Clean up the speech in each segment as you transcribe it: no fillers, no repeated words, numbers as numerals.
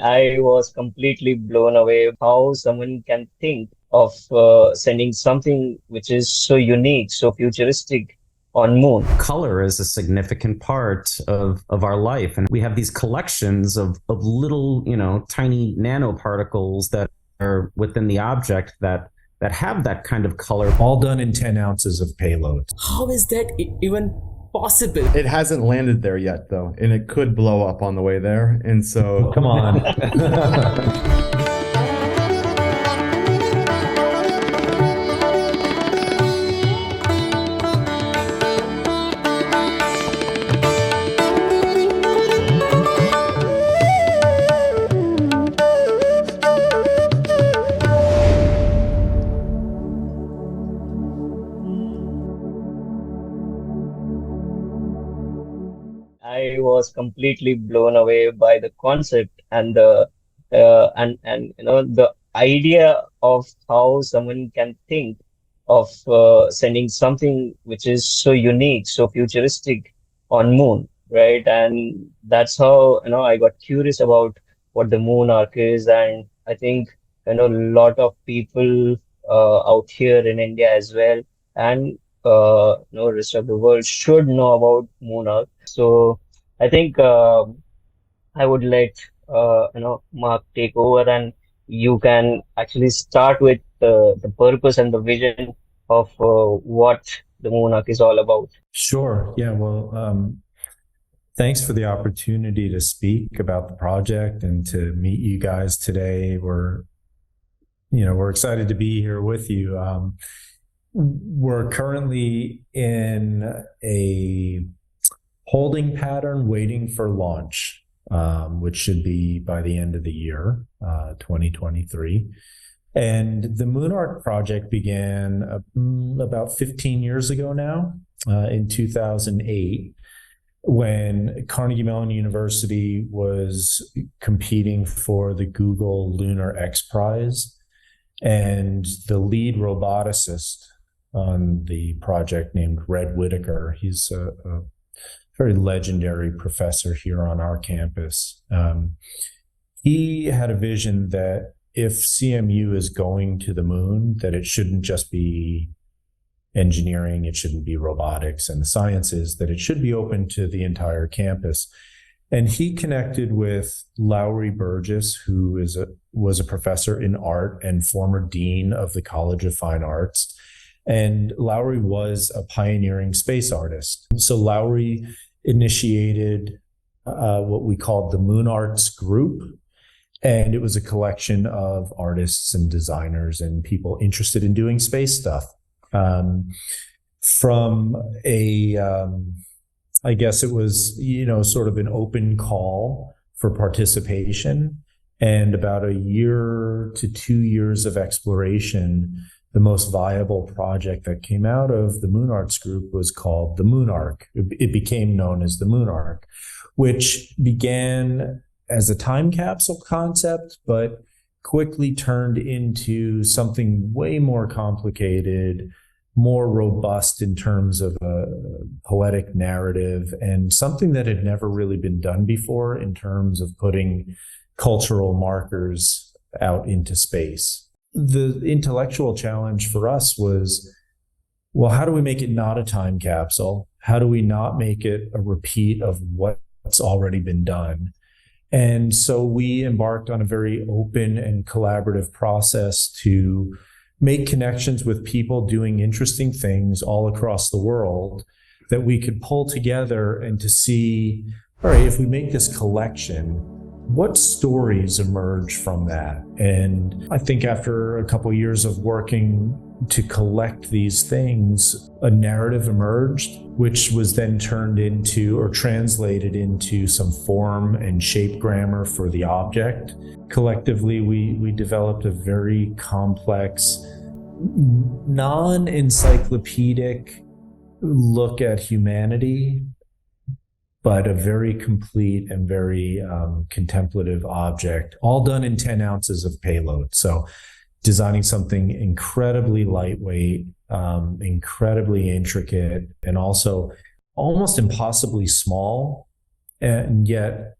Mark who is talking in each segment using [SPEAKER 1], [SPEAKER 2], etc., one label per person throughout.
[SPEAKER 1] I was completely blown away how someone can think of sending something which is so unique, so futuristic on Moon.
[SPEAKER 2] Color is a significant part of our life. And we have these collections of little, tiny nanoparticles that are within the object that have that kind of color.
[SPEAKER 3] All done in 10 ounces of payload.
[SPEAKER 4] How is that even possible?
[SPEAKER 5] It hasn't landed there yet, though, and it could blow up on the way there. And so,
[SPEAKER 3] Come on.
[SPEAKER 1] I was completely blown away by the concept and the the idea of how someone can think of sending something which is so unique, so futuristic on Moon, right? And that's how I got curious about what the MoonArk is, and I think a lot of people out here in India as well, and rest of the world should know about MoonArk. So I think I would let Mark take over, and you can actually start with the purpose and the vision of what the MoonArk is all about.
[SPEAKER 3] Sure. Yeah. Well, thanks for the opportunity to speak about the project and to meet you guys today. We're excited to be here with you. We're currently in a holding pattern waiting for launch, which should be by the end of the year, 2023. And the MoonArk project began about 15 years ago now, in 2008, when Carnegie Mellon University was competing for the Google Lunar X Prize. And the lead roboticist on the project, named Red Whitaker, he's a very legendary professor here on our campus. He had a vision that if CMU is going to the moon, that it shouldn't just be engineering, it shouldn't be robotics and the sciences, that it should be open to the entire campus. And he connected with Lowry Burgess, who was a professor in art and former dean of the College of Fine Arts. And Lowry was a pioneering space artist. So Lowry initiated what we called the Moon Arts Group. And it was a collection of artists and designers and people interested in doing space stuff. From I guess it was, sort of an open call for participation, and about a year to 2 years of exploration, the most viable project that came out of the Moon Arts Group was called the MoonArk. It became known as the MoonArk, which began as a time capsule concept, but quickly turned into something way more complicated, more robust in terms of a poetic narrative, and something that had never really been done before in terms of putting cultural markers out into space. The intellectual challenge for us was, well, how do we make it not a time capsule? How do we not make it a repeat of what's already been done? And so we embarked on a very open and collaborative process to make connections with people doing interesting things all across the world that we could pull together, and to see, all right, if we make this collection, what stories emerge from that? And I think after a couple of years of working to collect these things, a narrative emerged, which was then turned into or translated into some form and shape grammar for the object. Collectively, we developed a very complex, non-encyclopedic look at humanity, but a very complete and very contemplative object, all done in 10 ounces of payload. So designing something incredibly lightweight, incredibly intricate, and also almost impossibly small, and yet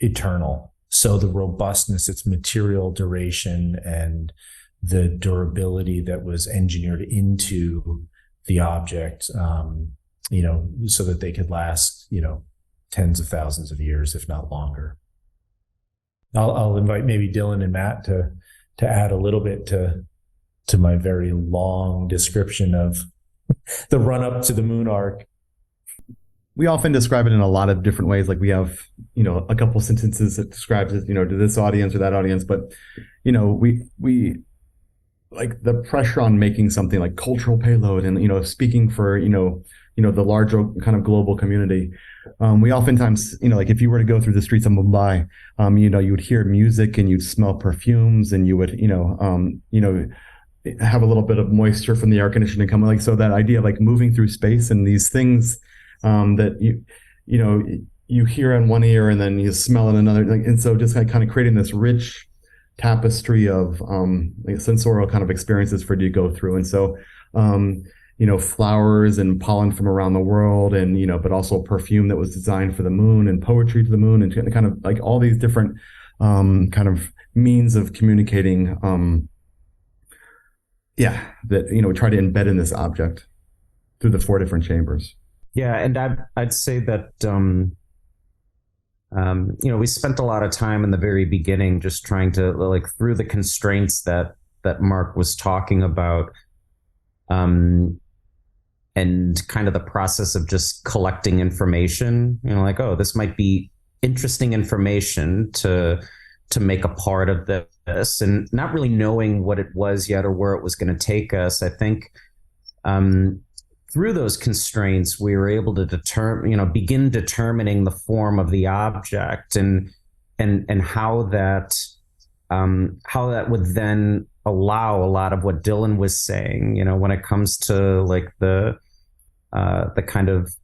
[SPEAKER 3] eternal. So the robustness, its material duration, and the durability that was engineered into the object, so that they could last, tens of thousands of years, if not longer. I'll invite maybe Dylan and Matt to add a little bit to my very long description of the run up to the MoonArk.
[SPEAKER 5] We often describe it in a lot of different ways. Like we have, a couple sentences that describes it, to this audience or that audience. But, we like the pressure on making something like cultural payload and, speaking for, the larger kind of global community. We oftentimes, like if you were to go through the streets of Mumbai, you would hear music and you'd smell perfumes and you would, have a little bit of moisture from the air conditioning coming. Like, so that idea of like moving through space and these things that you hear in one ear and then you smell in another. And so just kind of creating this rich tapestry of like sensorial kind of experiences for you to go through. And so, flowers and pollen from around the world and, but also perfume that was designed for the moon and poetry to the moon and kind of like all these different kind of means of communicating. That, try to embed in this object through the 4 different chambers.
[SPEAKER 2] Yeah, and I'd say that we spent a lot of time in the very beginning just trying to like through the constraints that Mark was talking about, and kind of the process of just collecting information. Like, oh, this might be interesting information to make a part of this, and not really knowing what it was yet or where it was going to take us. I think through those constraints, we were able to begin determining the form of the object and how that would then allow a lot of what Dylan was saying, when it comes to like the kind of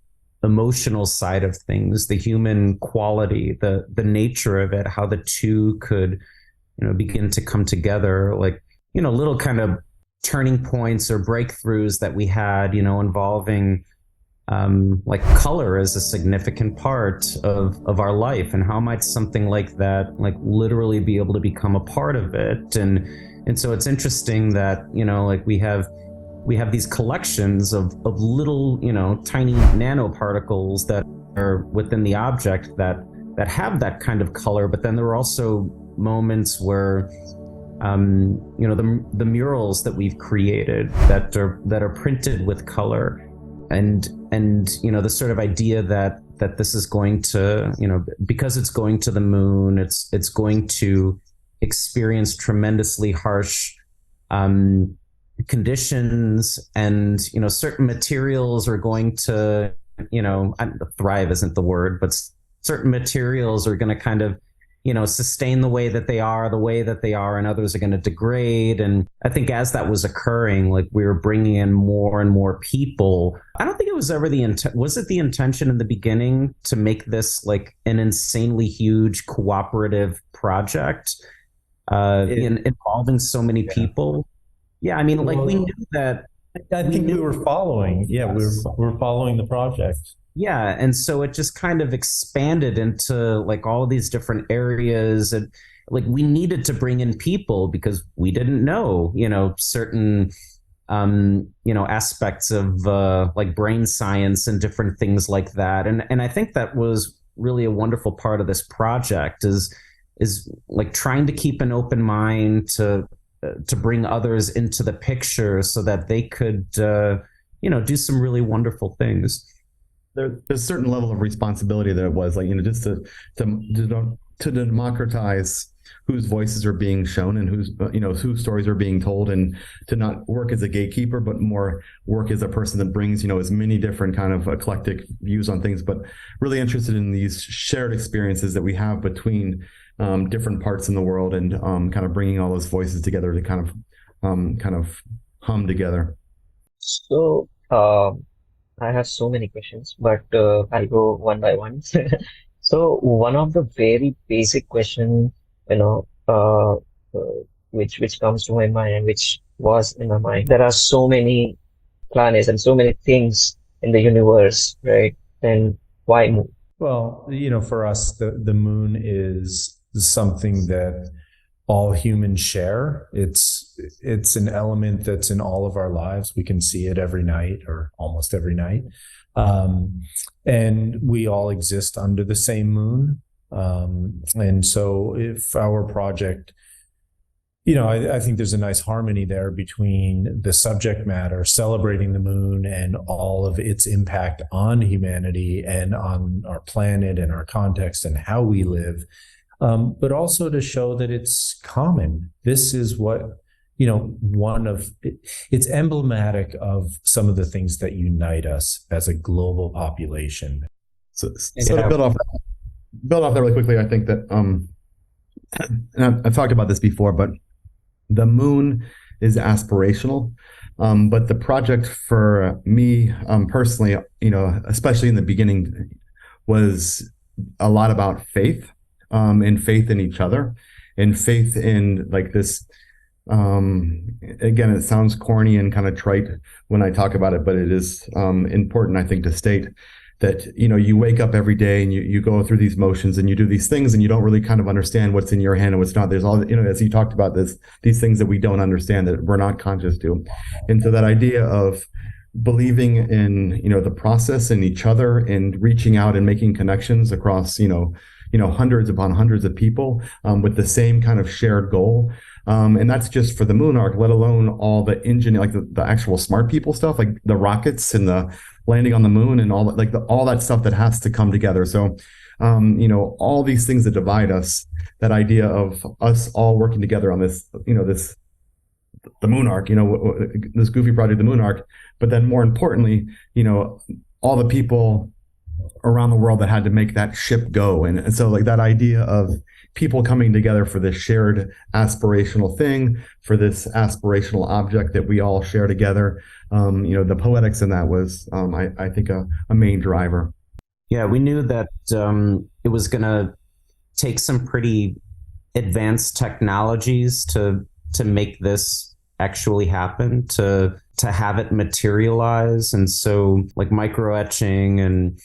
[SPEAKER 2] emotional side of things, the human quality, the nature of it, how the two could, begin to come together, like, little kind of turning points or breakthroughs that we had, involving like color as a significant part of our life, and how might something like that like literally be able to become a part of it. And so it's interesting that, like we have these collections of little, tiny nanoparticles that are within the object that have that kind of color, but then there are also moments where the murals that we've created that are printed with color, and the sort of idea that this is going to, because it's going to the moon, it's going to experience tremendously harsh conditions, and certain materials are going to, thrive isn't the word, but certain materials are going to kind of sustain the way that they are, and others are going to degrade. And I think as that was occurring, like we were bringing in more and more people. I don't think it was ever was it the intention in the beginning to make this like an insanely huge cooperative project involving so many people? Yeah, I mean, like we knew that.
[SPEAKER 3] I think we were following. Yeah, we were following the project.
[SPEAKER 2] Yeah, and so it just kind of expanded into like all these different areas, and like we needed to bring in people because we didn't know, certain aspects of like brain science and different things like that. And I think that was really a wonderful part of this project is like trying to keep an open mind to bring others into the picture so that they could do some really wonderful things.
[SPEAKER 5] There's a certain level of responsibility that it was like, just to democratize whose voices are being shown and whose stories are being told, and to not work as a gatekeeper, but more work as a person that brings, as many different kind of eclectic views on things, but really interested in these shared experiences that we have between different parts in the world, and kind of bringing all those voices together to kind of hum together.
[SPEAKER 1] So, I have so many questions, but I'll go one by one. So one of the very basic question, which comes to my mind, and which was in my mind, there are so many planets and so many things in the universe, right? Then why moon?
[SPEAKER 3] Well, for us, the moon is something that all humans share. It's an element that's in all of our lives. We can see it every night or almost every night. And we all exist under the same moon. And so if our project, I think there's a nice harmony there between the subject matter, celebrating the moon and all of its impact on humanity and on our planet and our context and how we live, but also to show that it's common. This is what, it's emblematic of some of the things that unite us as a global population.
[SPEAKER 5] So to build off that really quickly, I think that, and I've talked about this before, but the moon is aspirational. But the project for me personally, especially in the beginning, was a lot about faith, and faith in each other, and faith in like this. Again, it sounds corny and kind of trite when I talk about it, but it is important, I think, to state that, you wake up every day and you go through these motions and you do these things and you don't really kind of understand what's in your hand and what's not. There's all, as you talked about these things that we don't understand, that we're not conscious to. And so that idea of believing in, the process and each other and reaching out and making connections across, hundreds upon hundreds of people with the same kind of shared goal. And that's just for the MoonArk, let alone all the like the actual smart people stuff, like the rockets and the landing on the moon and all that, like all that stuff that has to come together. So, all these things that divide us, that idea of us all working together on this, the MoonArk, this goofy project, the MoonArk, but then more importantly, all the people around the world that had to make that ship go. And so like that idea of people coming together for this shared aspirational thing, for this aspirational object that we all share together. The poetics in that was, I think, a main driver.
[SPEAKER 2] Yeah, we knew that it was going to take some pretty advanced technologies to make this actually happen, to have it materialize. And so like micro etching and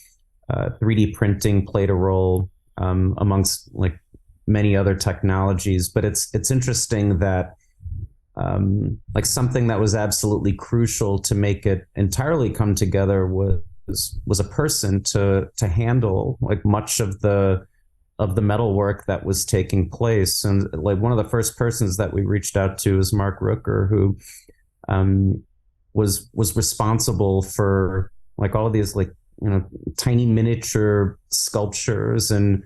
[SPEAKER 2] 3D printing played a role amongst like many other technologies. But it's interesting that like something that was absolutely crucial to make it entirely come together was a person to handle like much of the metal work that was taking place. And like one of the first persons that we reached out to is Mark Rooker, who was responsible for like all of these like tiny miniature sculptures and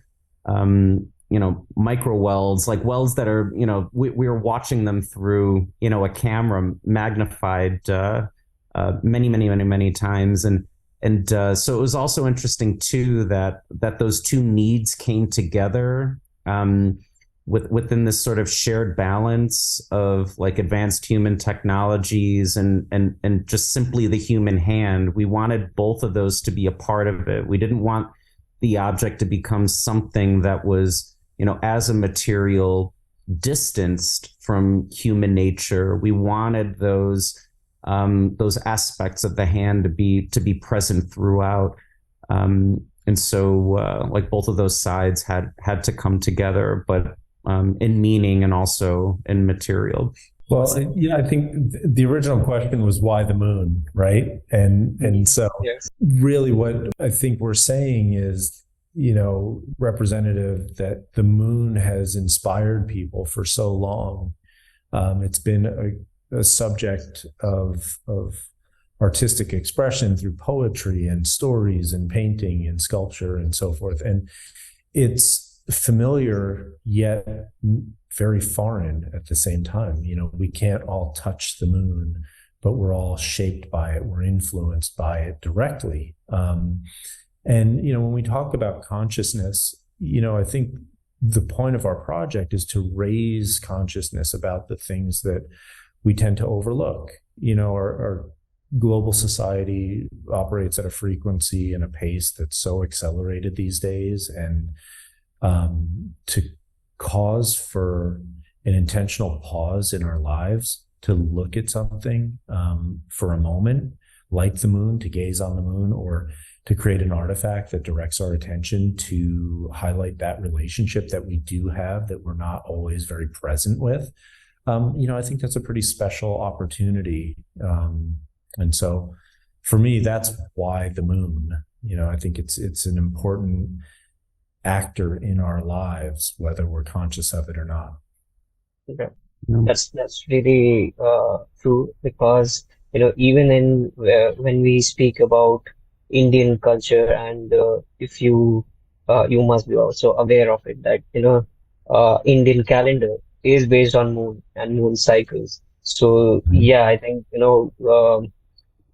[SPEAKER 2] micro welds, like welds that are we were watching them through a camera magnified many times, and so it was also interesting too that those two needs came together within this sort of shared balance of like advanced human technologies and just simply the human hand. We wanted both of those to be a part of it. We didn't want the object to become something that was, as a material distanced from human nature. We wanted those aspects of the hand to be present throughout. And so like both of those sides had to come together, but in meaning and also in material.
[SPEAKER 3] Well, yeah, I think the original question was why the moon, right? And so
[SPEAKER 1] Yes.
[SPEAKER 3] really what I think we're saying is, representative, that the moon has inspired people for so long. It's been a subject of artistic expression through poetry and stories and painting and sculpture and so forth. And it's familiar yet very foreign at the same time. We can't all touch the moon, but we're all shaped by it. We're influenced by it directly. And when we talk about consciousness, I think the point of our project is to raise consciousness about the things that we tend to overlook. Our global society operates at a frequency and a pace that's so accelerated these days, and to cause for an intentional pause in our lives to look at something for a moment, like the moon, to gaze on the moon, or to create an artifact that directs our attention to highlight that relationship that we do have that we're not always very present with. I think that's a pretty special opportunity. And so for me, that's why the moon. I think it's an important actor in our lives, whether we're conscious of it or not.
[SPEAKER 1] Okay. That's really true, because even in when we speak about Indian culture, and if you must be also aware of it, that Indian calendar is based on moon and moon cycles. So yeah, I think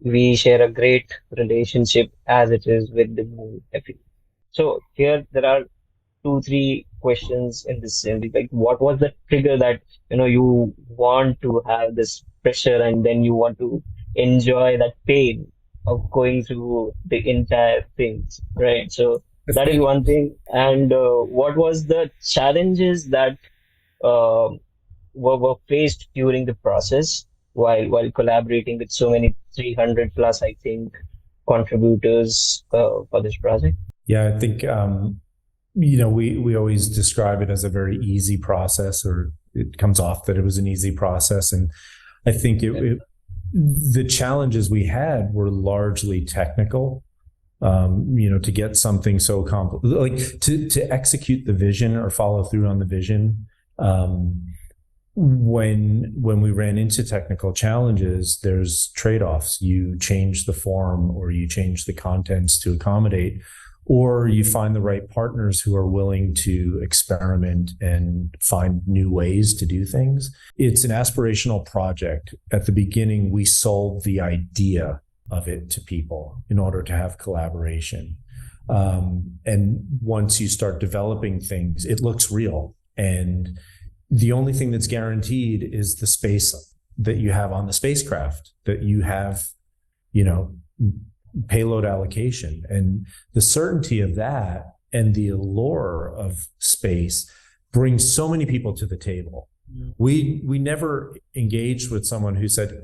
[SPEAKER 1] we share a great relationship as it is with the moon. So here there are 2, 3 questions in this same. Like, what was the trigger that you want to have this pressure, and then you want to enjoy that pain of going through the entire things, right? So that is one thing. And what was the challenges that uh, were faced during the process while collaborating with so many 300 plus, I think, contributors for this project?
[SPEAKER 3] Yeah, I think we always describe it as a very easy process, or it comes off that it was an easy process. And I think the challenges we had were largely technical. To get something so complex, like to execute the vision or follow through on the vision. When we ran into technical challenges, there's trade-offs. You change the form, or you change the contents to accommodate, or you find the right partners who are willing to experiment and find new ways to do things. It's an aspirational project. At the beginning, we sold the idea of it to people in order to have collaboration. And once you start developing things, it looks real. And the only thing that's guaranteed is the space that you have on the spacecraft, that you have, payload allocation, and the certainty of that and the allure of space brings so many people to the table. We never engaged with someone who said,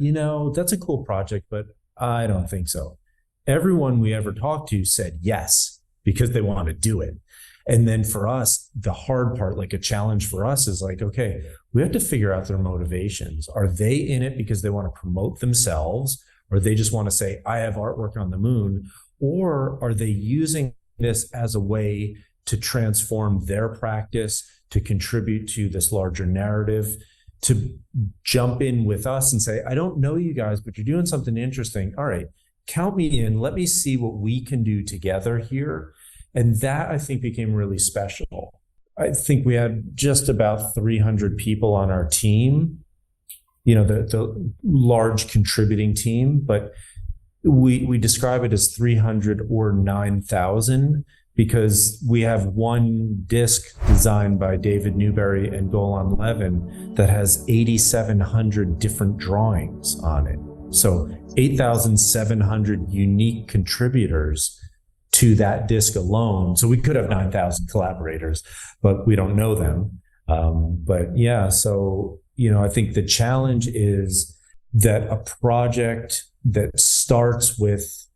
[SPEAKER 3] that's a cool project, but I don't think so. Everyone we ever talked to said yes, because they want to do it. And then for us, the hard part, like a challenge for us, is like, okay, we have to figure out their motivations. Are they in it because they want to promote themselves, or they just want to say, I have artwork on the moon? Or are they using this as a way to transform their practice, to contribute to this larger narrative, to jump in with us and say, I don't know you guys, but you're doing something interesting. All right, count me in. Let me see what we can do together here. And that, I think, became really special. I think we had just about 300 people on our team, the large contributing team, but we describe it as 300 or 9,000 because we have one disc designed by David Newberry and Golan Levin that has 8,700 different drawings on it. So 8,700 unique contributors to that disc alone. So we could have 9,000 collaborators, but we don't know them. But yeah, so, I think the challenge is that a project that starts with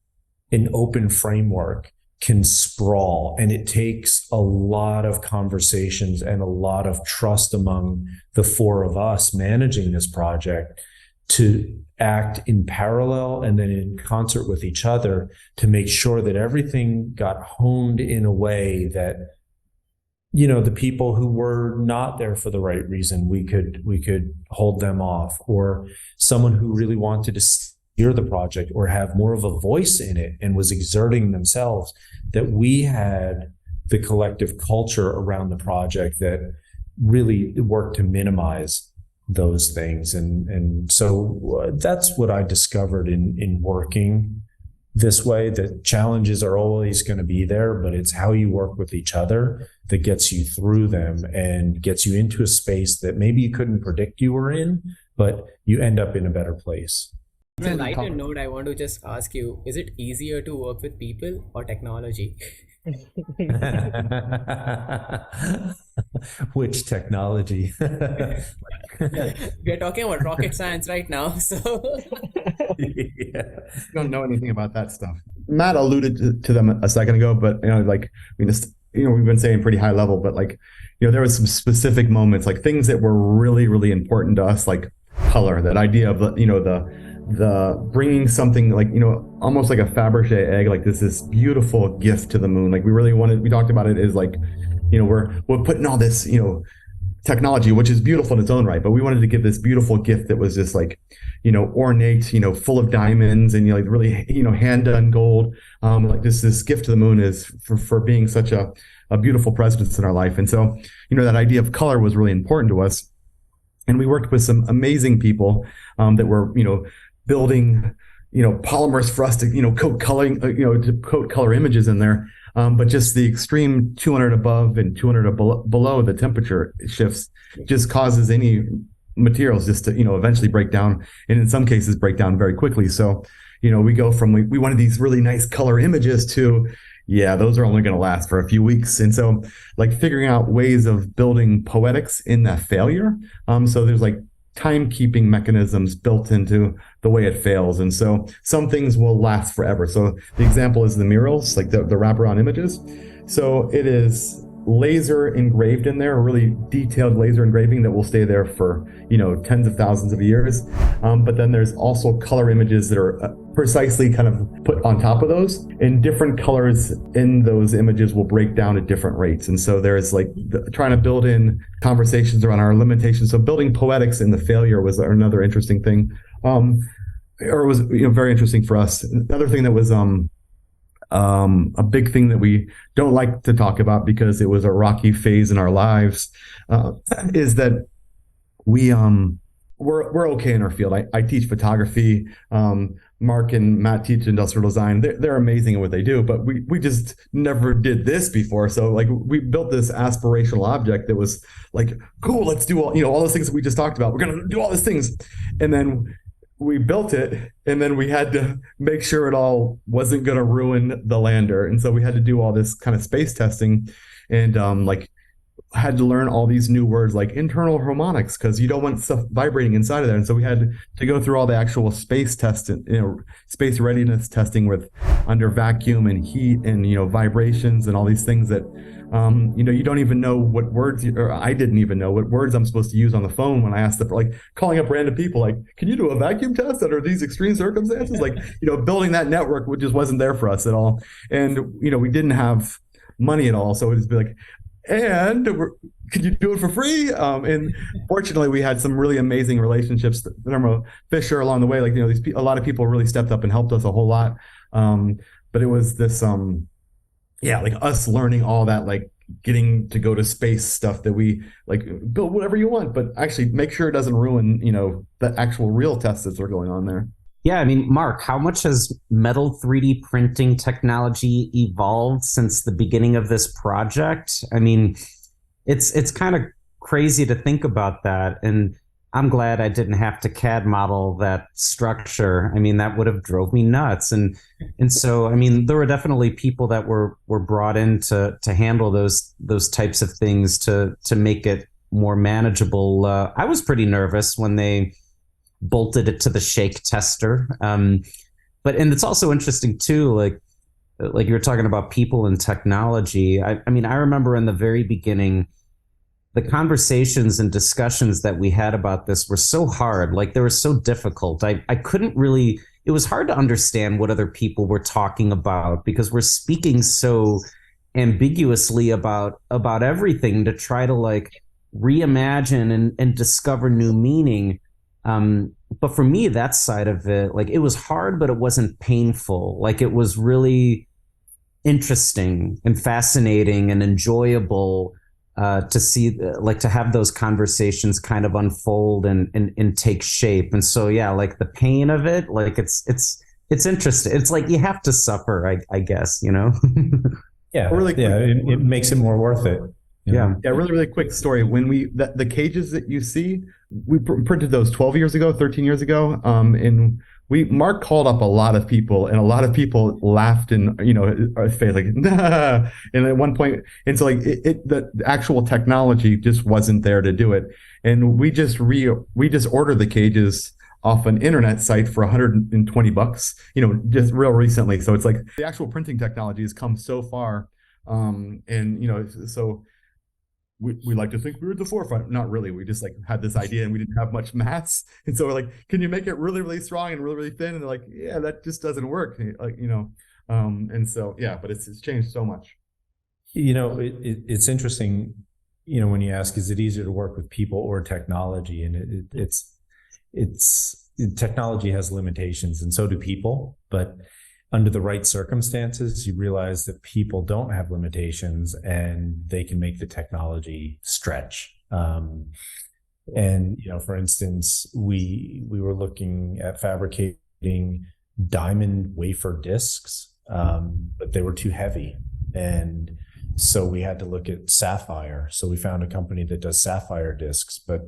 [SPEAKER 3] an open framework can sprawl, and it takes a lot of conversations and a lot of trust among the 4 of us managing this project to act in parallel and then in concert with each other to make sure that everything got honed in a way that, the people who were not there for the right reason, we could hold them off, or someone who really wanted to steer the project or have more of a voice in it and was exerting themselves, that we had the collective culture around the project that really worked to minimize those things. And so that's what I discovered in working this way. The challenges are always going to be there, but it's how you work with each other that gets you through them and gets you into a space that maybe you couldn't predict you were in, but you end up in a better place.
[SPEAKER 4] On a lighter note, I want to just ask you, is it easier to work with people or technology?
[SPEAKER 3] Which technology?
[SPEAKER 4] We're talking about rocket science right now, so
[SPEAKER 5] You don't know anything about that stuff. Matt alluded to them a second ago, but like I mean, we've been saying pretty high level, but like there was some specific moments, like things that were really, really important to us, like color. That idea of the bringing something like almost like a Fabergé egg, like this beautiful gift to the moon. Like we talked about it as like we're putting all this technology, which is beautiful in its own right, but we wanted to give this beautiful gift that was just like, ornate, full of diamonds and like really, hand done gold. Like this gift to the moon is for being such a beautiful presence in our life. And so, that idea of color was really important to us. And we worked with some amazing people that were, building, polymers for us to, coat coloring, to coat color images in there. But just the extreme 200 above and 200 below the temperature shifts just causes any materials just to, eventually break down, and in some cases break down very quickly. So, we go from, we wanted these really nice color images to, yeah, those are only going to last for a few weeks. And so like figuring out ways of building poetics in that failure. So there's like timekeeping mechanisms built into the way it fails. And so some things will last forever. So the example is the murals, like the wraparound images. So it is laser engraved in there, a really detailed laser engraving that will stay there for, tens of thousands of years. But then there's also color images that are precisely kind of put on top of those, and different colors in those images will break down at different rates. And so there's like trying to build in conversations around our limitations. So building poetics in the failure was another interesting thing, or was very interesting for us. Another thing that was a big thing that we don't like to talk about because it was a rocky phase in our lives, is that we're okay in our field. I teach photography. Mark and Matt teach industrial design. They're amazing at what they do, but we just never did this before. So like we built this aspirational object that was like, cool, let's do all those things that we just talked about. We're going to do all these things. And then we built it, and then we had to make sure it all wasn't going to ruin the lander. And so we had to do all this kind of space testing, and like had to learn all these new words like internal harmonics, because you don't want stuff vibrating inside of there. And so we had to go through all the actual space testing, space readiness testing with under vacuum and heat and vibrations and all these things that you don't even know what words, or I didn't even know what words I'm supposed to use on the phone when I asked like calling up random people, like, can you do a vacuum test under these extreme circumstances? Like, building that network just wasn't there for us at all. And, we didn't have money at all. So it would just be like, and could you do it for free? And fortunately, we had some really amazing relationships. Fisher along the way, like, a lot of people really stepped up and helped us a whole lot. But it was this, like us learning all that, like getting to go to space stuff that we like build whatever you want, but actually make sure it doesn't ruin, the actual real tests that are going on there.
[SPEAKER 2] Yeah, I mean, Mark, how much has metal 3D printing technology evolved since the beginning of this project? I mean, it's kind of crazy to think about that. And I'm glad I didn't have to CAD model that structure. I mean, that would have drove me nuts. And so, I mean, there were definitely people that were brought in to handle those types of things to make it more manageable. I was pretty nervous when they bolted it to the shake tester. And it's also interesting too, like you were talking about people and technology. I mean, I remember in the very beginning, the conversations and discussions that we had about this were so hard. Like they were so difficult. I couldn't really, it was hard to understand what other people were talking about because we're speaking so ambiguously about everything to try to like reimagine and discover new meaning. But for me, that side of it, like it was hard, but it wasn't painful. Like it was really interesting and fascinating and enjoyable to see, like to have those conversations kind of unfold and take shape. And so, yeah, like the pain of it, like it's interesting. It's like you have to suffer, I guess,
[SPEAKER 3] Yeah, really. Yeah, it makes it more worth it.
[SPEAKER 2] Yeah.
[SPEAKER 5] Yeah. Really, really quick story. When the cages that you see, we printed those 13 years ago. And Mark called up a lot of people, and a lot of people laughed in, our face, like, nah. And at one point, and so like the actual technology just wasn't there to do it. And we just ordered the cages off an internet site for $120, just real recently. So it's like the actual printing technology has come so far. So we like to think we were at the forefront. Not really. We just like had this idea and we didn't have much mass. And so we're like, can you make it really, really strong and really, really thin? And they're like, yeah, that just doesn't work. And so, yeah, but it's changed so much.
[SPEAKER 3] It's interesting, when you ask, is it easier to work with people or technology? And technology has limitations, and so do people, but under the right circumstances, you realize that people don't have limitations and they can make the technology stretch. For instance, we were looking at fabricating diamond wafer discs, but they were too heavy. And so we had to look at sapphire. So we found a company that does sapphire discs, but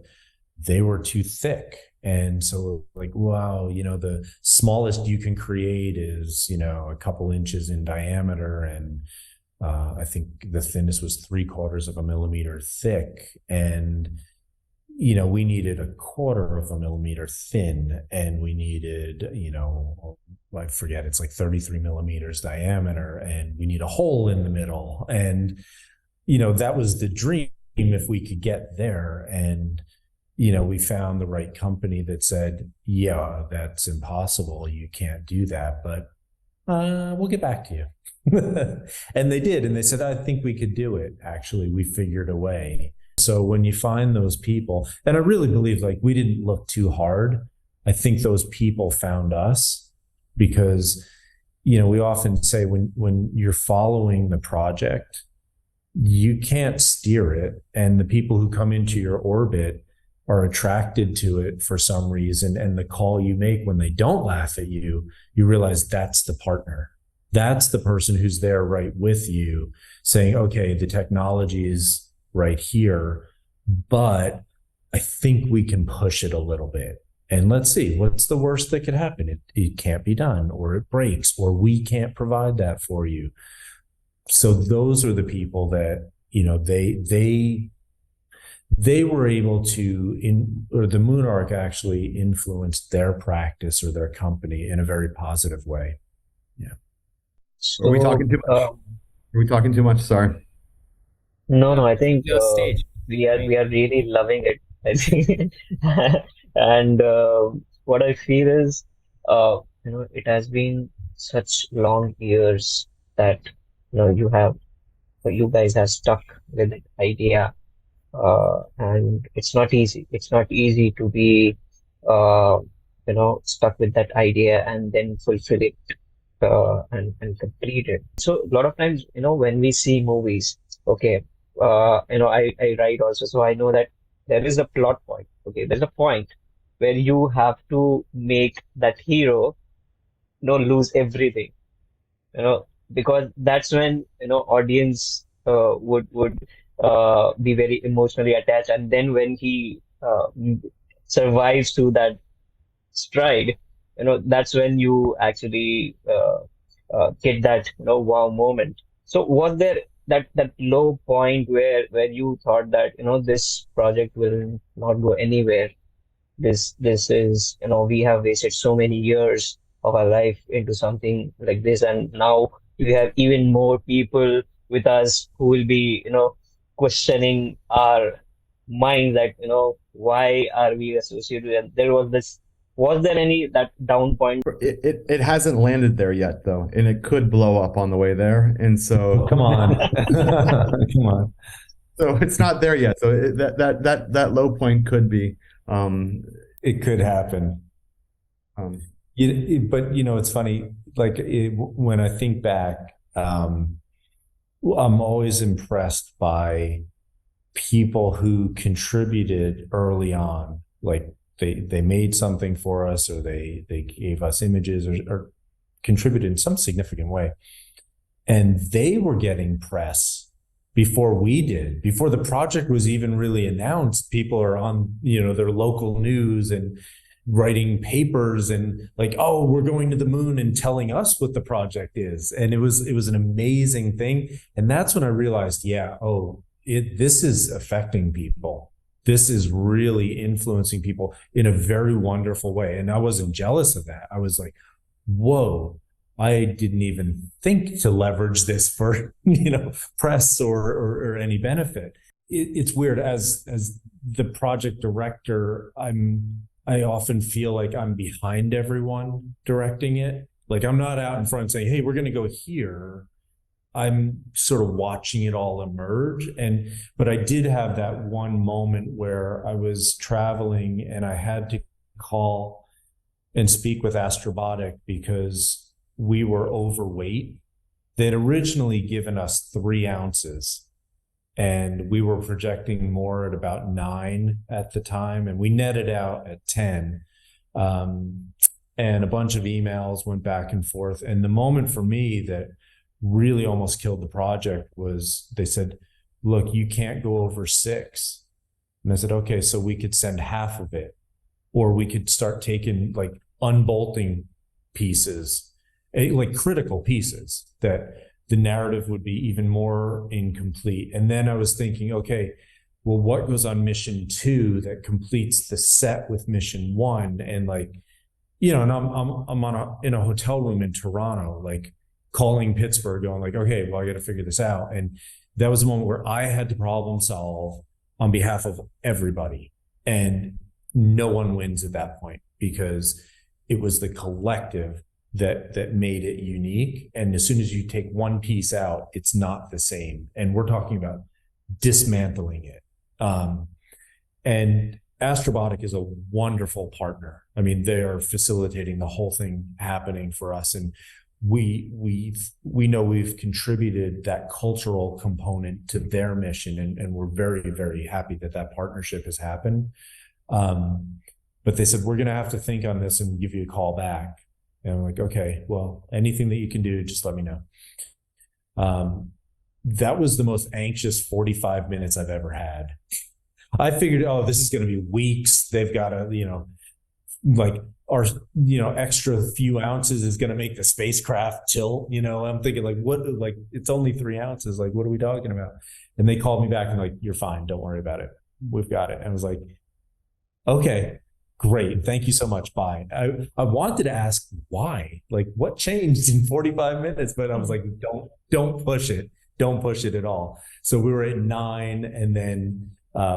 [SPEAKER 3] they were too thick. And so like, wow, the smallest you can create is, a couple inches in diameter. And I think the thinnest was 3/4 of a millimeter thick. And, we needed 1/4 of a millimeter thin, and we needed, I forget, it's like 33 millimeters diameter, and we need a hole in the middle. And, that was the dream if we could get there. And, we found the right company that said, yeah, that's impossible. You can't do that, but we'll get back to you. And they did. And they said, I think we could do it. Actually, we figured a way. So when you find those people, and I really believe like we didn't look too hard. I think those people found us because, we often say when you're following the project, you can't steer it. And the people who come into your orbit are attracted to it for some reason. And the call you make when they don't laugh at you, you realize that's the partner. That's the person who's there right with you saying, okay, the technology is right here, but I think we can push it a little bit. And let's see, what's the worst that could happen? It can't be done, or it breaks, or we can't provide that for you. So those are the people that, they were able to, the MoonArk actually influenced their practice or their company in a very positive way. Yeah.
[SPEAKER 1] So,
[SPEAKER 5] Are we talking too much? Are we talking too much? Sorry.
[SPEAKER 1] No, I think
[SPEAKER 4] Your stage.
[SPEAKER 1] we are really loving it, I think. And what I feel is, it has been such long years that you guys have stuck with the idea. And it's not easy. It's not easy to be, stuck with that idea and then fulfill it, and complete it. So a lot of times, when we see movies, okay, I write also, so I know that there is a plot point. Okay, there's a point where you have to make that hero, lose everything, because that's when, audience, would be very emotionally attached. And then when he survives through that stride, that's when you actually get that, wow moment. So was there that low point where you thought that, this project will not go anywhere? This is, we have wasted so many years of our life into something like this, and now we have even more people with us who will be, questioning our mind that, why are we associated with them? Was there any that down point?
[SPEAKER 5] It hasn't landed there yet though, and it could blow up on the way there. And so
[SPEAKER 3] Come on. Come on.
[SPEAKER 5] So it's not there yet. So that low point could be.
[SPEAKER 3] It could happen. But it's funny. Like when I think back, I'm always impressed by people who contributed early on. Like they made something for us, or they gave us images, or contributed in some significant way, and they were getting press before we did, before the project was even really announced. People are on, their local news and writing papers and like, oh, we're going to the moon, and telling us what the project is. And it was an amazing thing. And that's when I realized, this is affecting people. this is really influencing people in a very wonderful way. And I wasn't jealous of that. I was like, whoa, I didn't even think to leverage this for, press or any benefit. It's weird. As the project director, I often feel like I'm behind everyone directing it. Like, I'm not out in front saying, hey, we're going to go here. I'm sort of watching it all emerge. But I did have that one moment where I was traveling and I had to call and speak with Astrobotic because we were overweight. They'd originally given us 3 ounces and we were projecting more at about 9 at the time. And we netted out at 10. And a bunch of emails went back and forth. And the moment for me that really almost killed the project was they said, look, you can't go over 6. And I said, okay, so we could send half of it, or we could start taking like unbolting pieces, like critical pieces that the narrative would be even more incomplete. And then I was thinking, okay, well, what goes on mission 2 that completes the set with mission 1? And like, and I'm in a hotel room in Toronto, like calling Pittsburgh, going like, okay, well, I got to figure this out. And that was a moment where I had to problem solve on behalf of everybody. And no one wins at that point because it was the collective that made it unique. And as soon as you take one piece out, it's not the same. And we're talking about dismantling it. And Astrobotic is a wonderful partner. I mean, they are facilitating the whole thing happening for us. And we know we've contributed that cultural component to their mission. And we're very, very happy that partnership has happened. But they said, we're going to have to think on this and give you a call back. And I'm like, okay, well, anything that you can do, just let me know. That was the most anxious 45 minutes I've ever had. I figured, oh, this is going to be weeks. They've got to, like our, extra few ounces is going to make the spacecraft tilt. I'm thinking like, what, like, it's only 3 ounces. Like, what are we talking about? And they called me back and like, you're fine. Don't worry about it. We've got it. And I was like, okay, great. Thank you so much. Bye. I wanted to ask why, like what changed in 45 minutes, but I was like, don't push it. Don't push it at all. So we were at 9 and then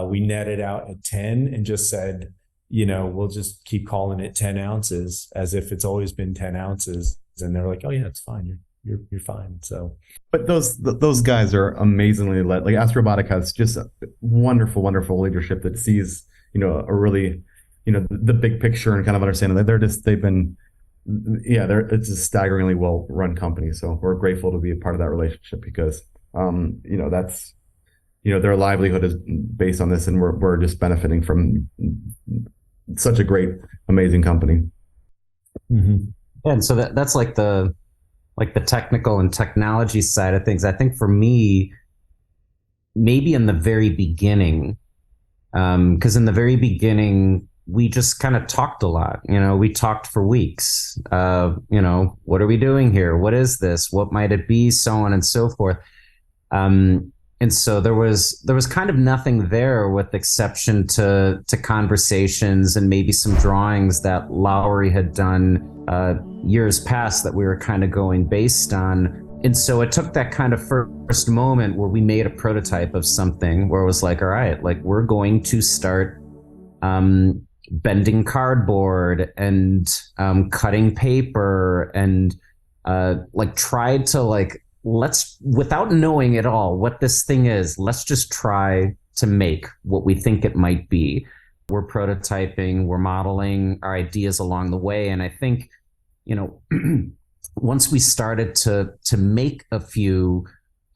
[SPEAKER 3] we netted out at 10 and just said, we'll just keep calling it 10 ounces as if it's always been 10 ounces. And they're like, oh yeah, it's fine. You're fine. So,
[SPEAKER 5] but those guys are amazingly led. Like Astrobotic has just a wonderful, wonderful leadership that sees, a really, the big picture and kind of understanding that it's a staggeringly well run company. So we're grateful to be a part of that relationship because, that's, their livelihood is based on this, and we're just benefiting from such a great, amazing company.
[SPEAKER 2] Mm-hmm. And so that's like the technical and technology side of things. I think for me, maybe in the very beginning, because in the very beginning, we just kind of talked a lot. We talked for weeks. What are we doing here? What is this? What might it be? So on and so forth. And so there was kind of nothing there with exception to conversations and maybe some drawings that Lowry had done years past that we were kind of going based on. And so it took that kind of first moment where we made a prototype of something where it was like, all right, like we're going to start bending cardboard and cutting paper and like tried to like, without knowing at all what this thing is, let's just try to make what we think it might be. We're prototyping, we're modeling our ideas along the way. And I think, once we started to make a few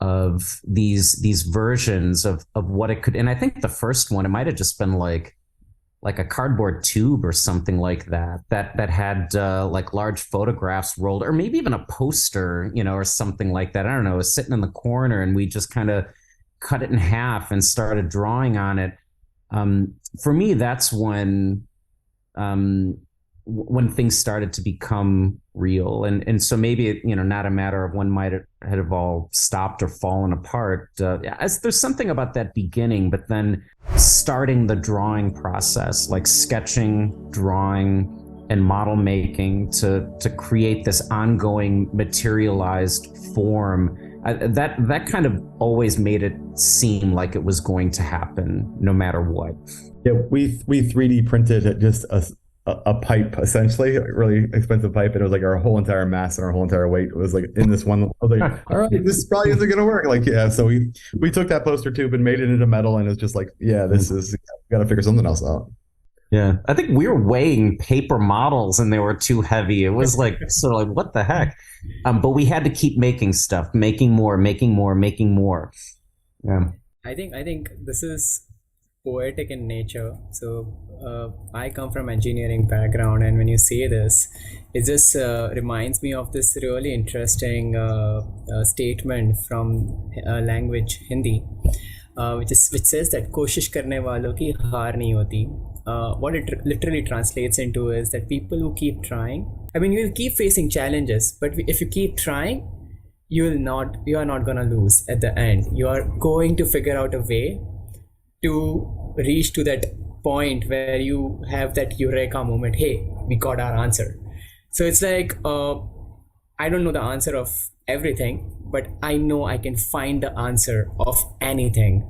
[SPEAKER 2] of these versions of what it could, and I think the first one, it might have just been like a cardboard tube or something like that had like large photographs rolled, or maybe even a poster, or something like that. I don't know, it was sitting in the corner and we just kind of cut it in half and started drawing on it. For me, that's when when things started to become real. And so maybe it, not a matter of when might it have all stopped or fallen apart. As there's something about that beginning, but then starting the drawing process, like sketching, drawing, and model making to create this ongoing materialized form. That kind of always made it seem like it was going to happen no matter what.
[SPEAKER 5] Yeah, we 3D printed just a pipe, essentially, a really expensive pipe, and it was like our whole entire mass and our whole entire weight was like in this one. I was like, all right, this probably isn't gonna work. Like, yeah, so we took that poster tube and made it into metal, and it's just like, yeah, we got to figure something else out.
[SPEAKER 2] Yeah, I think we were weighing paper models and they were too heavy. It was like sort of like, what the heck? But we had to keep making stuff, making more. Yeah.
[SPEAKER 4] I think this is poetic in nature. So I come from engineering background, and when you say this, it just reminds me of this really interesting statement from language Hindi, which says that कोशिश करने वालों की हार नहीं होती. What it literally translates into is that people who keep trying, I mean, you will keep facing challenges, but if you keep trying, you are not gonna lose at the end. You are going to figure out a way to reach to that point where you have that eureka moment. Hey, we got our answer. So it's like, I don't know the answer of everything, but I know I can find the answer of anything.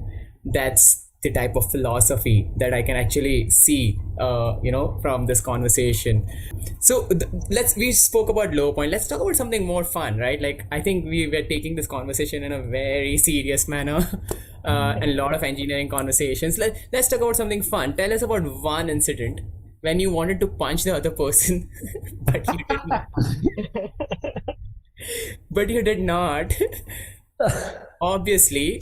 [SPEAKER 4] That's the type of philosophy that I can actually see, from this conversation. So we spoke about low point. Let's talk about something more fun, right? Like, I think we were taking this conversation in a very serious manner, and a lot of engineering conversations. Let's talk about something fun. Tell us about one incident when you wanted to punch the other person, but you did not. But you did not. Obviously.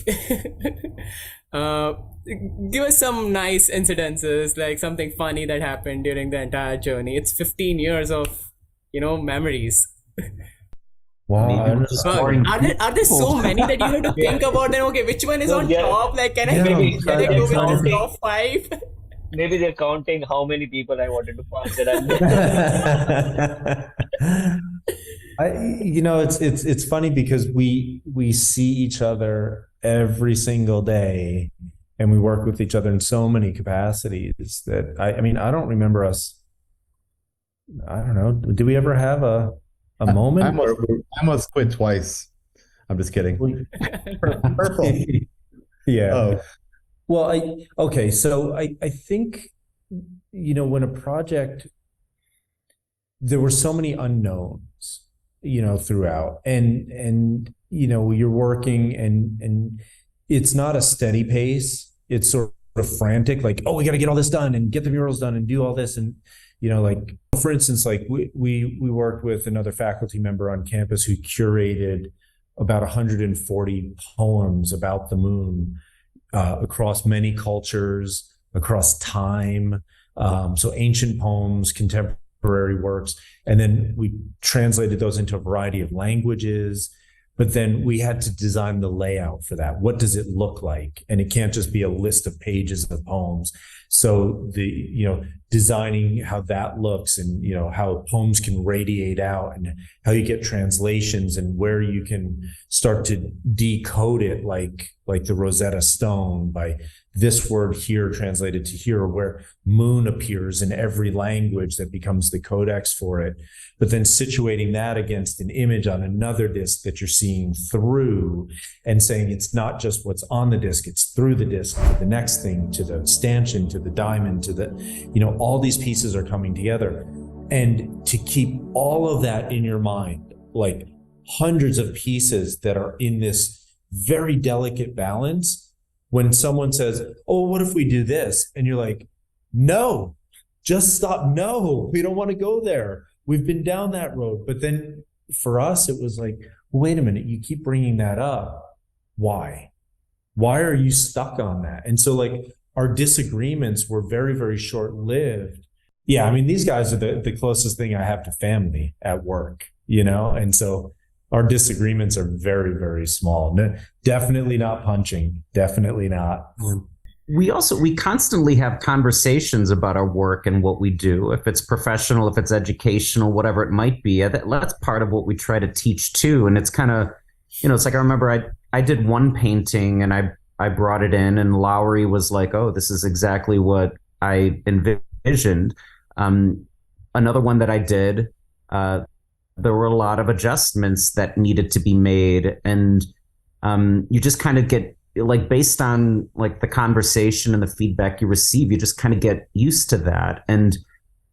[SPEAKER 4] Give us some nice incidences, like something funny that happened during the entire journey. It's 15 years of, memories.
[SPEAKER 3] Wow.
[SPEAKER 4] Are there so many that you have to think about? Then, okay, which one is on top? Like, can I go with the top 5?
[SPEAKER 1] Maybe they're counting how many people I wanted to punch.
[SPEAKER 3] It's funny because we see each other every single day, and we work with each other in so many capacities that I don't remember us. I don't know. Did we ever have a moment?
[SPEAKER 5] I almost quit twice. I'm just kidding. Purple.
[SPEAKER 3] Yeah.
[SPEAKER 5] Oh.
[SPEAKER 3] Well, so I think, when a project, there were so many unknowns, throughout, and you're working and it's not a steady pace. It's sort of frantic, like, oh, we got to get all this done and get the murals done and do all this. And, like, for instance, like we worked with another faculty member on campus who curated about 140 poems about the moon, across many cultures, across time. So ancient poems, contemporary works. And then we translated those into a variety of languages. But then we had to design the layout for that. What does it look like? And it can't just be a list of pages of poems. So designing how that looks, and, how poems can radiate out, and how you get translations, and where you can start to decode it, like the Rosetta Stone, by this word here translated to here, where moon appears in every language that becomes the codex for it. But then situating that against an image on another disc that you're seeing through, and saying it's not just what's on the disc, it's through the disc to the next thing, to the stanchion, to the diamond, to the, all these pieces are coming together. And to keep all of that in your mind, like hundreds of pieces that are in this very delicate balance, when someone says, oh, what if we do this? And you're like, no, just stop. No, we don't want to go there. We've been down that road. But then for us, it was like, wait a minute, you keep bringing that up. Why? Why are you stuck on that? And so, like, our disagreements were very, very short-lived. Yeah, I mean, these guys are the closest thing I have to family at work, And so our disagreements are very, very small. Definitely not punching. Definitely not.
[SPEAKER 2] we constantly have conversations about our work and what we do, if it's professional, if it's educational, whatever it might be. That's part of what we try to teach too. And it's kind of, it's like, I remember I did one painting and I brought it in, and Lowry was like, oh, this is exactly what I envisioned. Another one that I did, there were a lot of adjustments that needed to be made. And you just kind of get, like, based on like the conversation and the feedback you receive, you just kind of get used to that. And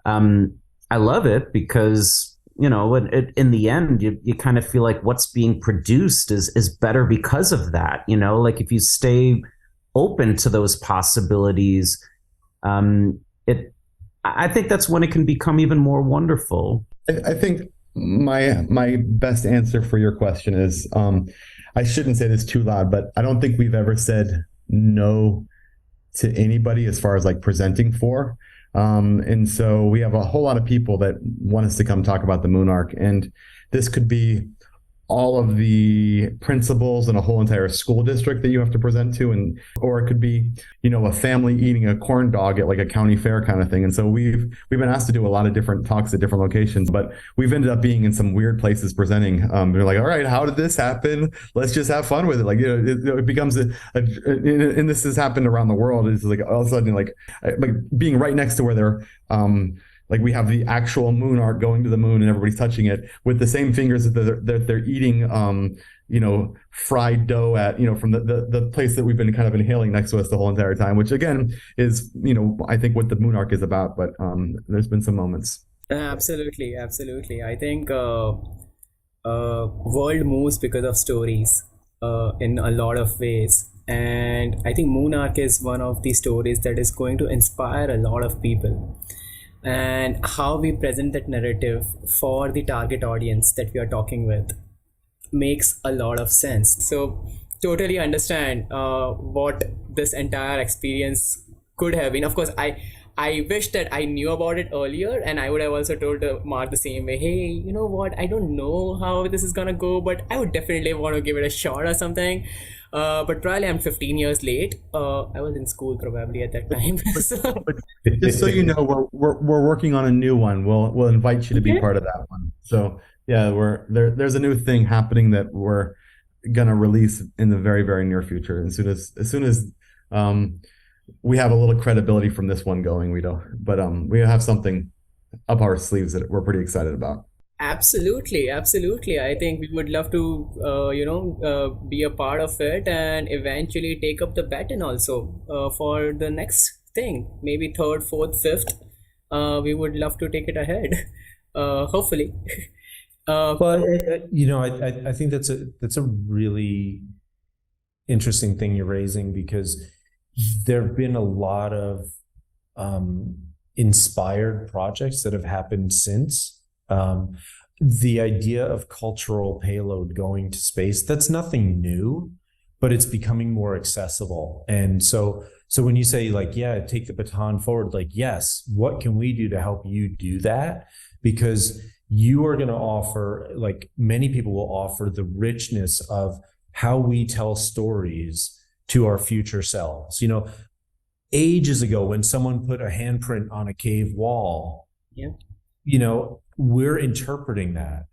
[SPEAKER 2] I love it because, in the end, you kind of feel like what's being produced is better because of that. Like if you stay open to those possibilities, I think that's when it can become even more wonderful.
[SPEAKER 5] I think my best answer for your question is, I shouldn't say this too loud, but I don't think we've ever said no to anybody as far as like presenting for. And so we have a whole lot of people that want us to come talk about the MoonArk, and this could be all of the principals in a whole entire school district that you have to present to, or it could be, a family eating a corn dog at like a county fair kind of thing. And so we've been asked to do a lot of different talks at different locations, but we've ended up being in some weird places presenting. They're like, all right, how did this happen? Let's just have fun with it. Like, it becomes and this has happened around the world. It's like all of a sudden, like being right next to where they're, like we have the actual MoonArk going to the moon and everybody's touching it with the same fingers that they're eating, fried dough at, from the place that we've been kind of inhaling next to us the whole entire time, which again is, I think what the MoonArk is about. But there's been some moments.
[SPEAKER 4] Absolutely. I think world moves because of stories in a lot of ways. And I think MoonArk is one of the stories that is going to inspire a lot of people. And how we present that narrative for the target audience that we are talking with makes a lot of sense. So totally understand what this entire experience could have been. Of course, I wish that I knew about it earlier, and I would have also told Mark the same way, hey, you know what, I don't know how this is gonna go, but I would definitely want to give it a shot or something. But probably I'm 15 years late. I was in school probably at that time. So.
[SPEAKER 5] Just so you know, we're working on a new one. We'll invite you to be part of that one. So yeah, there's a new thing happening that we're gonna release in the very, very near future. As soon as we have a little credibility from this one going, we have something up our sleeves that we're pretty excited about.
[SPEAKER 4] Absolutely. I think we would love to, be a part of it and eventually take up the baton also for the next thing, maybe third, fourth, fifth. We would love to take it ahead, hopefully.
[SPEAKER 3] But I think that's a really interesting thing you're raising, because there have been a lot of inspired projects that have happened since. The idea of cultural payload going to space, that's nothing new, but it's becoming more accessible. And so when you say like, yeah, take the baton forward, like, yes, what can we do to help you do that? Because you are going to offer, like many people will offer, the richness of how we tell stories to our future selves. Ages ago, when someone put a handprint on a cave wall, we're interpreting that,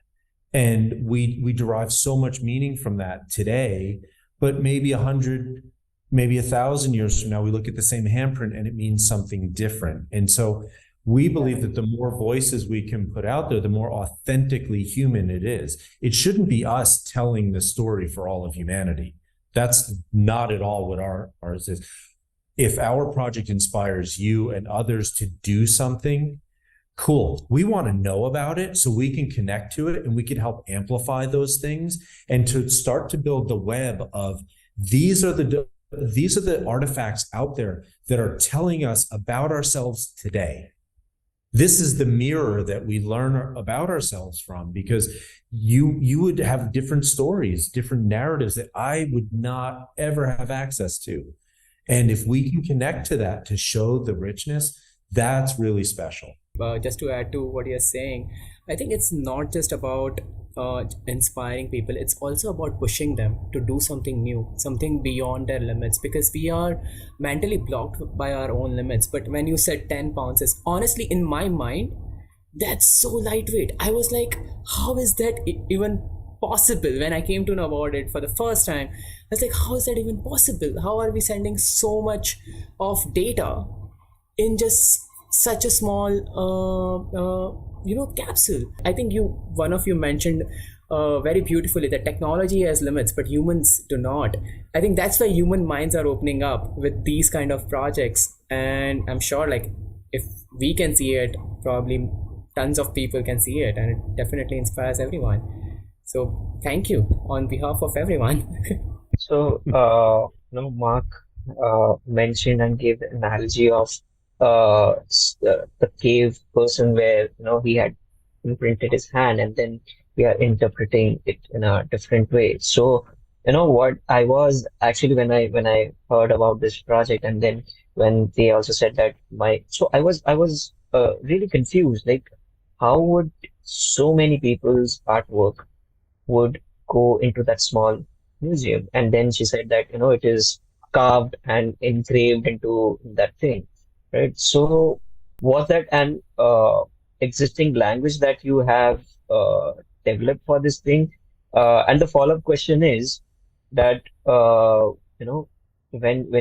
[SPEAKER 3] and we derive so much meaning from that today. But maybe 100, maybe 1,000 years from now, we look at the same handprint and it means something different. And so we believe that the more voices we can put out there, the more authentically human it is. It shouldn't be us telling the story for all of humanity. That's not at all what ours is. If our project inspires you and others to do something, cool. We want to know about it so we can connect to it and we can help amplify those things, and to start to build the web of these are the artifacts out there that are telling us about ourselves today. This is the mirror that we learn about ourselves from, because you would have different stories, different narratives that I would not ever have access to. And if we can connect to that to show the richness, that's really special.
[SPEAKER 4] Just to add to what you're saying, I think it's not just about inspiring people, it's also about pushing them to do something new, something beyond their limits, because we are mentally blocked by our own limits. But when you said 10 pounds, is honestly in my mind, that's so lightweight. I was like, how is that even possible? When I came to know about it for the first time, I was like, how is that even possible? How are we sending so much of data in just such a small capsule? I think one of you mentioned very beautifully that technology has limits but humans do not. I think that's why human minds are opening up with these kind of projects, and I'm sure like if we can see it, probably tons of people can see it, and it definitely inspires everyone. So thank you on behalf of everyone.
[SPEAKER 1] So, Mark mentioned and gave the analogy of the cave person where, he had imprinted his hand and then we are interpreting it in a different way. So, what I was actually when I heard about this project and then when they also said that so I was really confused. Like, how would so many people's artwork would go into that small museum? And then she said that, it is carved and engraved into that thing, right? So was that an existing language that you have developed for this thing? And the follow-up question is that, when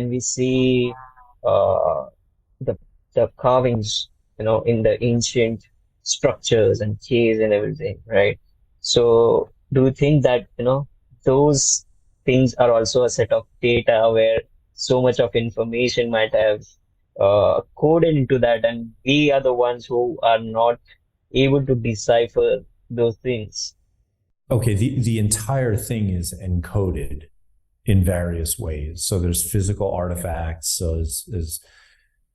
[SPEAKER 1] we see uh, the the carvings, in the ancient structures and caves and everything, right? So do you think that, those things are also a set of data where so much of information might have coded into that, and we are the ones who are not able to decipher those things?
[SPEAKER 3] Okay, the entire thing is encoded in various ways. So there's physical artifacts. So as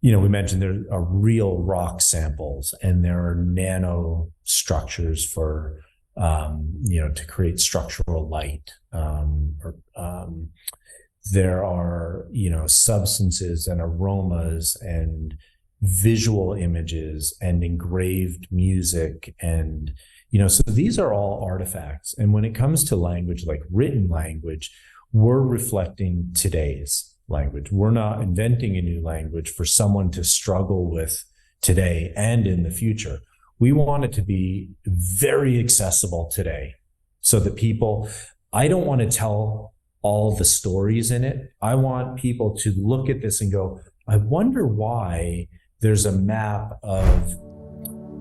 [SPEAKER 3] we mentioned, there are real rock samples, and there are nano structures for to create structural light. There are substances and aromas and visual images and engraved music, and so these are all artifacts. And when it comes to language, like written language, we're reflecting today's language. We're not inventing a new language for someone to struggle with today and in the future. We want it to be very accessible today so that I don't want to tell all the stories in it. I want people to look at this and go, I wonder why there's a map of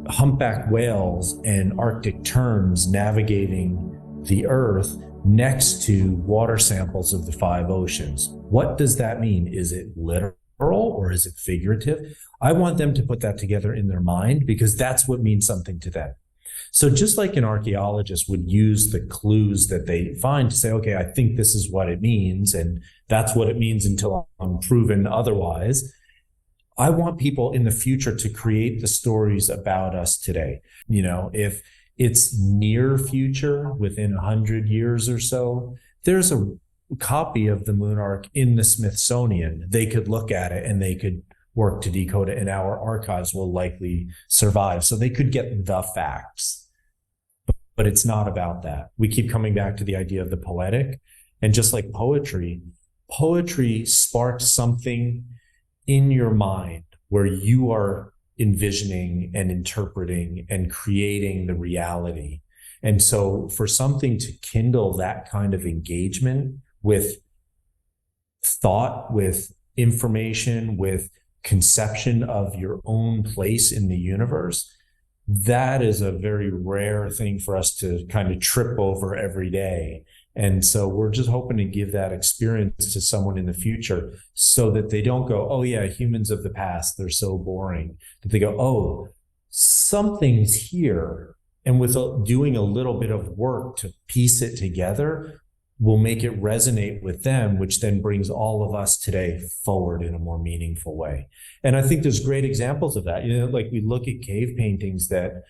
[SPEAKER 3] humpback whales and Arctic terns navigating the Earth next to water samples of the 5 oceans. What does that mean? Is it literal or is it figurative? I want them to put that together in their mind because that's what means something to them. So just like an archaeologist would use the clues that they find to say, okay, I think this is what it means, and that's what it means until I'm proven otherwise. I want people in the future to create the stories about us today. If it's near future, within 100 years or so, there's a copy of the MoonArk in the Smithsonian. They could look at it and they could work to decode it, and our archives will likely survive. So they could get the facts. But it's not about that. We keep coming back to the idea of the poetic. And just like poetry sparks something in your mind where you are envisioning and interpreting and creating the reality. And so for something to kindle that kind of engagement with thought, with information, with conception of your own place in the universe, that is a very rare thing for us to kind of trip over every day. And so we're just hoping to give that experience to someone in the future so that they don't go, oh yeah, humans of the past, they're so boring. That they go, oh, something's here. And with doing a little bit of work to piece it together, will make it resonate with them, which then brings all of us today forward in a more meaningful way. And I think there's great examples of that. Like we look at cave paintings that,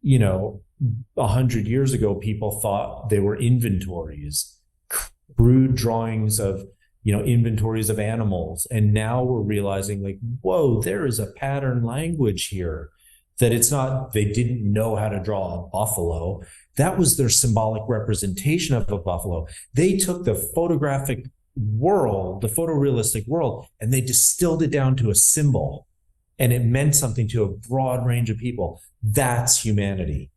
[SPEAKER 3] 100 years ago, people thought they were inventories, crude drawings of, inventories of animals. And now we're realizing like, whoa, there is a pattern language here that it's not, they didn't know how to draw a buffalo. That was their symbolic representation of a buffalo. They took the photographic world, the photorealistic world, and they distilled it down to a symbol. And it meant something to a broad range of people. That's humanity.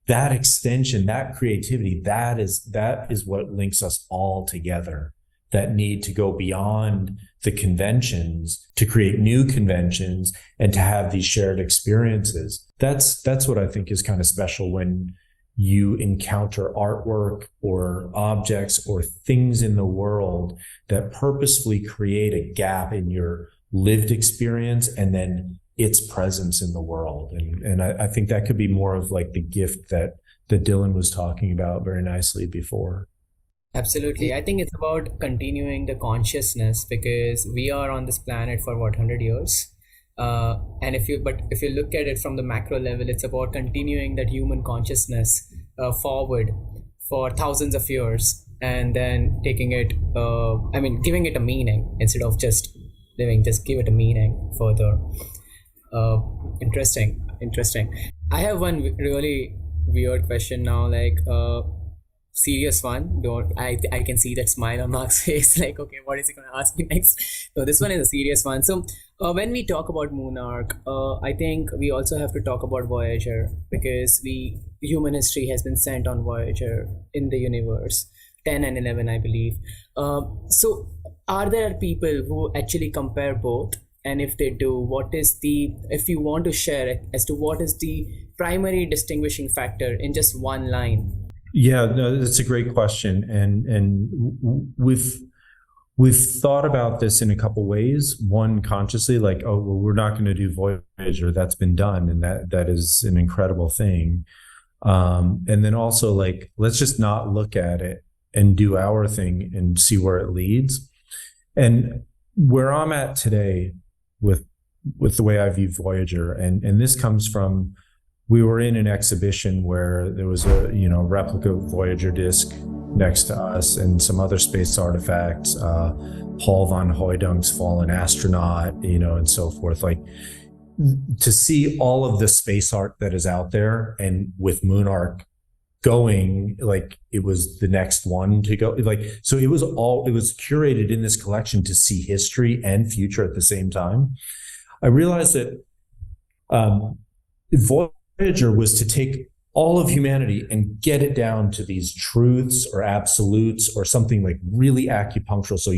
[SPEAKER 3] That extension, that creativity, that is what links us all together. That need to go beyond the conventions to create new conventions and to have these shared experiences. That's what I think is kind of special when you encounter artwork or objects or things in the world that purposefully create a gap in your lived experience and then its presence in the world. And I think that could be more of like the gift that Dylan was talking about very nicely before.
[SPEAKER 4] Absolutely. I think it's about continuing the consciousness, because we are on this planet for 100 years. And if you look at it from the macro level, it's about continuing that human consciousness forward for thousands of years, and then taking it, giving it a meaning instead of just living, just give it a meaning further. Interesting. I have one really weird question now, like serious one. I can see that smile on Mark's face, like, okay, what is he going to ask me next? So this one is a serious one. So when we talk about MoonArk, I think we also have to talk about Voyager, because human history has been sent on Voyager in the universe 10 and 11, I believe. So are there people who actually compare both? And if they do, if you want to share as to what is the primary distinguishing factor in just one line?
[SPEAKER 3] Yeah, no, that's a great question. And we've thought about this in a couple ways. One, consciously, like, oh, well, we're not going to do Voyager. That's been done. And that is an incredible thing. And then also, like, let's just not look at it and do our thing and see where it leads. And where I'm at today with the way I view Voyager, and this comes from, we were in an exhibition where there was a replica Voyager disk next to us and some other space artifacts, Paul von Hooydunk's Fallen Astronaut, and so forth. Like, to see all of the space art that is out there, and with MoonArk going, like, it was the next one to go. Like, so it was curated in this collection to see history and future at the same time. I realized that Voyager was to take all of humanity and get it down to these truths or absolutes or something like really acupunctural, so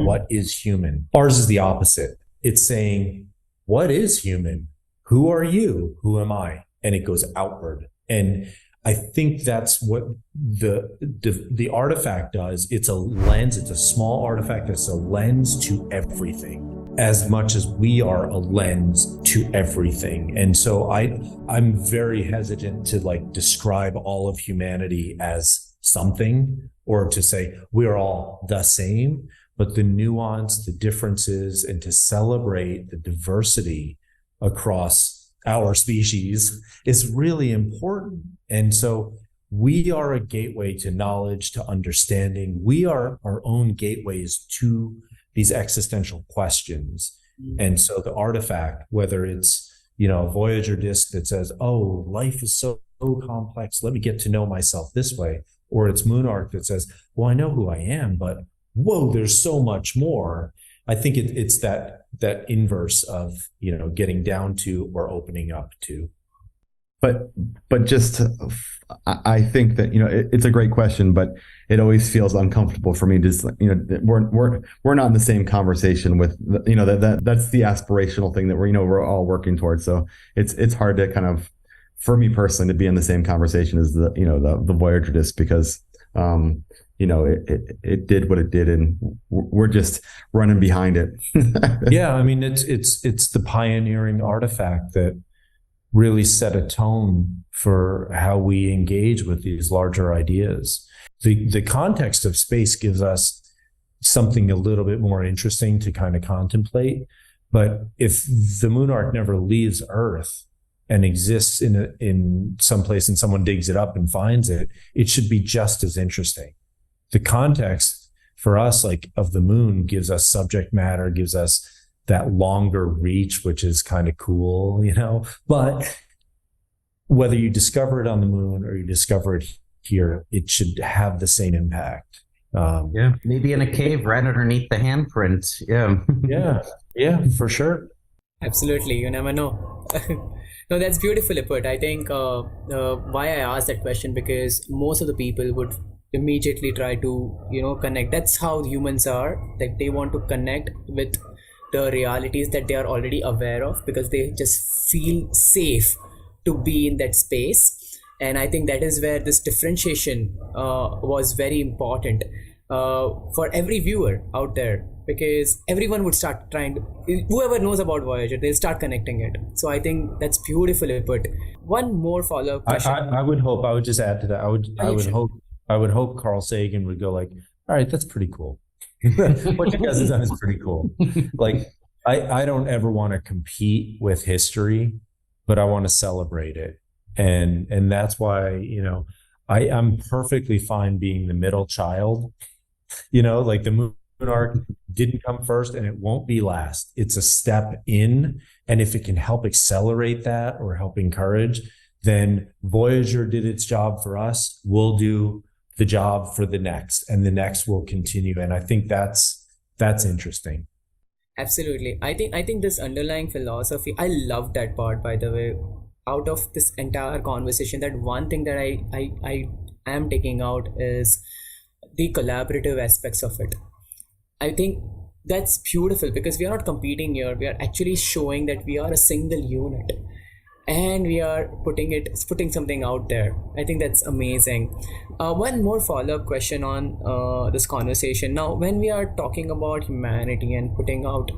[SPEAKER 3] what is human. Ours is the opposite. It's saying, what is human? Who are you? Who am I? And it goes outward. And I think that's what the artifact does. It's a lens. It's a small artifact that's a lens to everything, as much as we are a lens to everything. And so I'm very hesitant to like describe all of humanity as something, or to say we're all the same, but the nuance, the differences, and to celebrate the diversity across our species is really important. And so we are a gateway to knowledge, to understanding. We are our own gateways to these existential questions. And so the artifact, whether it's, a Voyager disk that says, oh, life is so complex, let me get to know myself this way, or it's MoonArk that says, well, I know who I am, but whoa, there's so much more. I think it's that inverse of, getting down to or opening up to.
[SPEAKER 5] But just, I think that, it's a great question, but it always feels uncomfortable for me. Just, we're not in the same conversation with, that's the aspirational thing that we're all working towards. So it's hard to kind of, for me personally, to be in the same conversation as the Voyager disk, because, it did what it did, and we're just running behind it.
[SPEAKER 3] Yeah. I mean, it's the pioneering artifact that really set a tone for how we engage with these larger ideas. The context of space gives us something a little bit more interesting to kind of contemplate. But if the MoonArk never leaves Earth and exists in some place and someone digs it up and finds it, it should be just as interesting. The context for us, like, of the moon gives us subject matter, gives us that longer reach, which is kind of cool, but whether you discover it on the moon or you discover it here, it should have the same impact.
[SPEAKER 2] Yeah, maybe in a cave right underneath the handprint.
[SPEAKER 3] Yeah, for sure.
[SPEAKER 4] Absolutely, you never know. No, that's beautifully put. I think why I asked that question, because most of the people would immediately try to, connect. That's how humans are. Like, they want to connect with the realities that they are already aware of, because they just feel safe to be in that space. And I think that is where this differentiation was very important for every viewer out there, because everyone would start trying to, whoever knows about Voyager, they'll start connecting it. So I think that's beautifully put. One more follow-up question.
[SPEAKER 3] I would just add to that. I would hope Carl Sagan would go like, all right, that's pretty cool. What you guys have done is pretty cool. Like, I don't ever want to compete with history, but I want to celebrate it. And that's why, I'm perfectly fine being the middle child. Like, the MoonArk didn't come first and it won't be last. It's a step in. And if it can help accelerate that or help encourage, then Voyager did its job for us. We'll do the job for the next, and the next will continue. And I think that's interesting.
[SPEAKER 4] Absolutely. I think this underlying philosophy, I love that part, by the way. Out of this entire conversation, that one thing that I am taking out is the collaborative aspects of it. I think that's beautiful, because we are not competing here. We are actually showing that we are a single unit, and we are putting something out there. I think that's amazing. One more follow-up question on this conversation. Now, when we are talking about humanity and putting out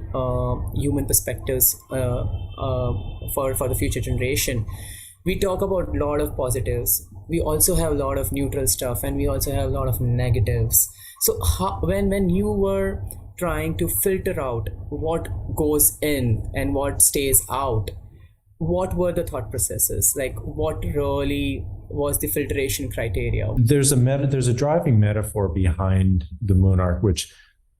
[SPEAKER 4] human perspectives for the future generation, we talk about a lot of positives. We also have a lot of neutral stuff, and we also have a lot of negatives. So when you were trying to filter out what goes in and what stays out, what were the thought processes? Like, what really was the filtration criteria?
[SPEAKER 3] There's a driving metaphor behind the MoonArk, which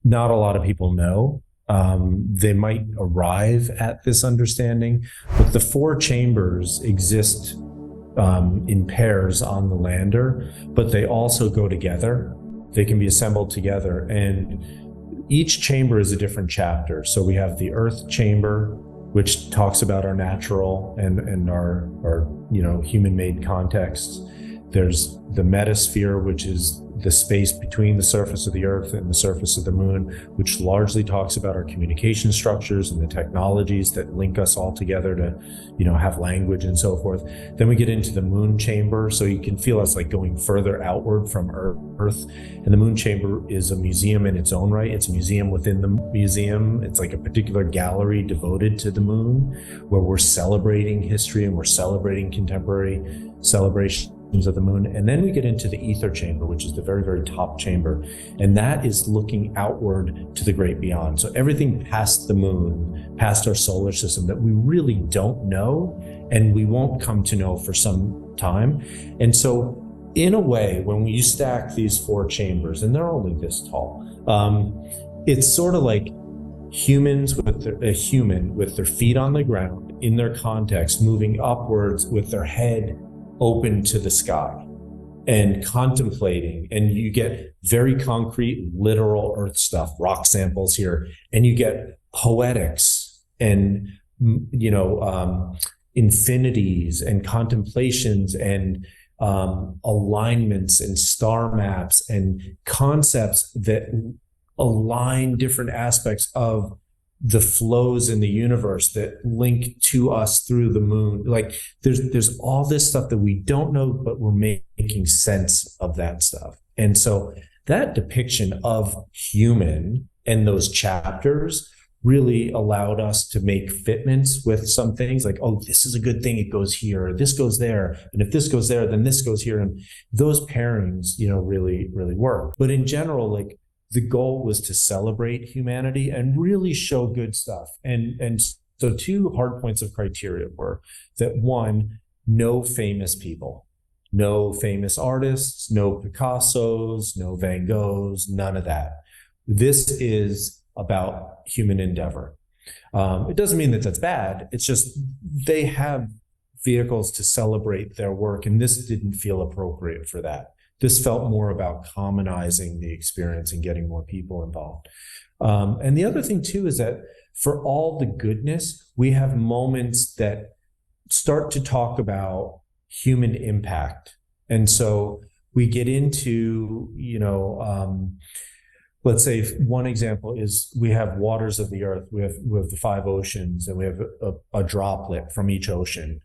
[SPEAKER 3] not a lot of people know. They might arrive at this understanding, but the 4 chambers exist in pairs on the lander, but they also go together. They can be assembled together, and each chamber is a different chapter. So we have the Earth chamber, which talks about our natural and our human-made contexts. There's the metasphere, which is the space between the surface of the Earth and the surface of the Moon, which largely talks about our communication structures and the technologies that link us all together to, have language and so forth. Then we get into the Moon chamber, so you can feel us like going further outward from Earth. And the Moon chamber is a museum in its own right. It's a museum within the museum. It's like a particular gallery devoted to the Moon, where we're celebrating history and we're celebrating contemporary celebrations of the Moon. And then we get into the ether chamber, which is the very, very top chamber. And that is looking outward to the great beyond. So everything past the Moon, past our solar system that we really don't know, and we won't come to know for some time. And so in a way, when you stack these 4 chambers, and they're only this tall, it's sort of like humans a human with their feet on the ground in their context, moving upwards with their head open to the sky and contemplating, and you get very concrete, literal Earth stuff, rock samples here, and you get poetics and infinities and contemplations and alignments and star maps and concepts that align different aspects of the flows in the universe that link to us through the Moon. Like, there's all this stuff that we don't know, but we're making sense of that stuff. And so that depiction of human and those chapters really allowed us to make fitments with some things, like, oh, this is a good thing, it goes here, or this goes there, and if this goes there, then this goes here. And those pairings, really, really work. But in general, like, the goal was to celebrate humanity and really show good stuff. And so 2 hard points of criteria were that, 1, no famous people, no famous artists, no Picassos, no Van Goghs, none of that. This is about human endeavor. It doesn't mean that that's bad. It's just they have vehicles to celebrate their work, and this didn't feel appropriate for that. This felt more about commonizing the experience and getting more people involved. And the other thing too is that for all the goodness, we have moments that start to talk about human impact. And so we get into, let's say one example is we have waters of the earth. We have the 5 oceans, and we have a droplet from each ocean.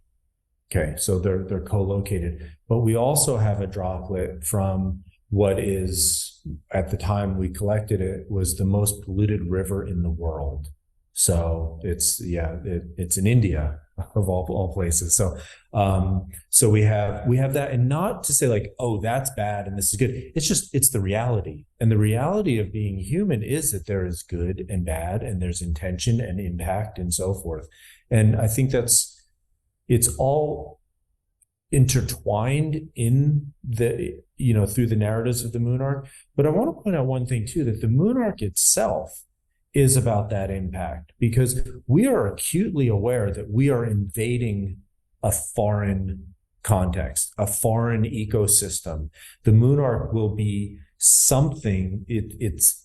[SPEAKER 3] Okay, so they're co-located. But we also have a droplet from what is, at the time we collected it, was the most polluted river in the world. So it's in India, of all places. So we have that, and not to say like, oh, that's bad and this is good. It's the reality. And the reality of being human is that there is good and bad, and there's intention and impact and so forth. And I think it's all intertwined in the, through the narratives of the MoonArk. But I want to point out one thing too, that the MoonArk itself is about that impact, because we are acutely aware that we are invading a foreign context, a foreign ecosystem. The MoonArk will be something, it's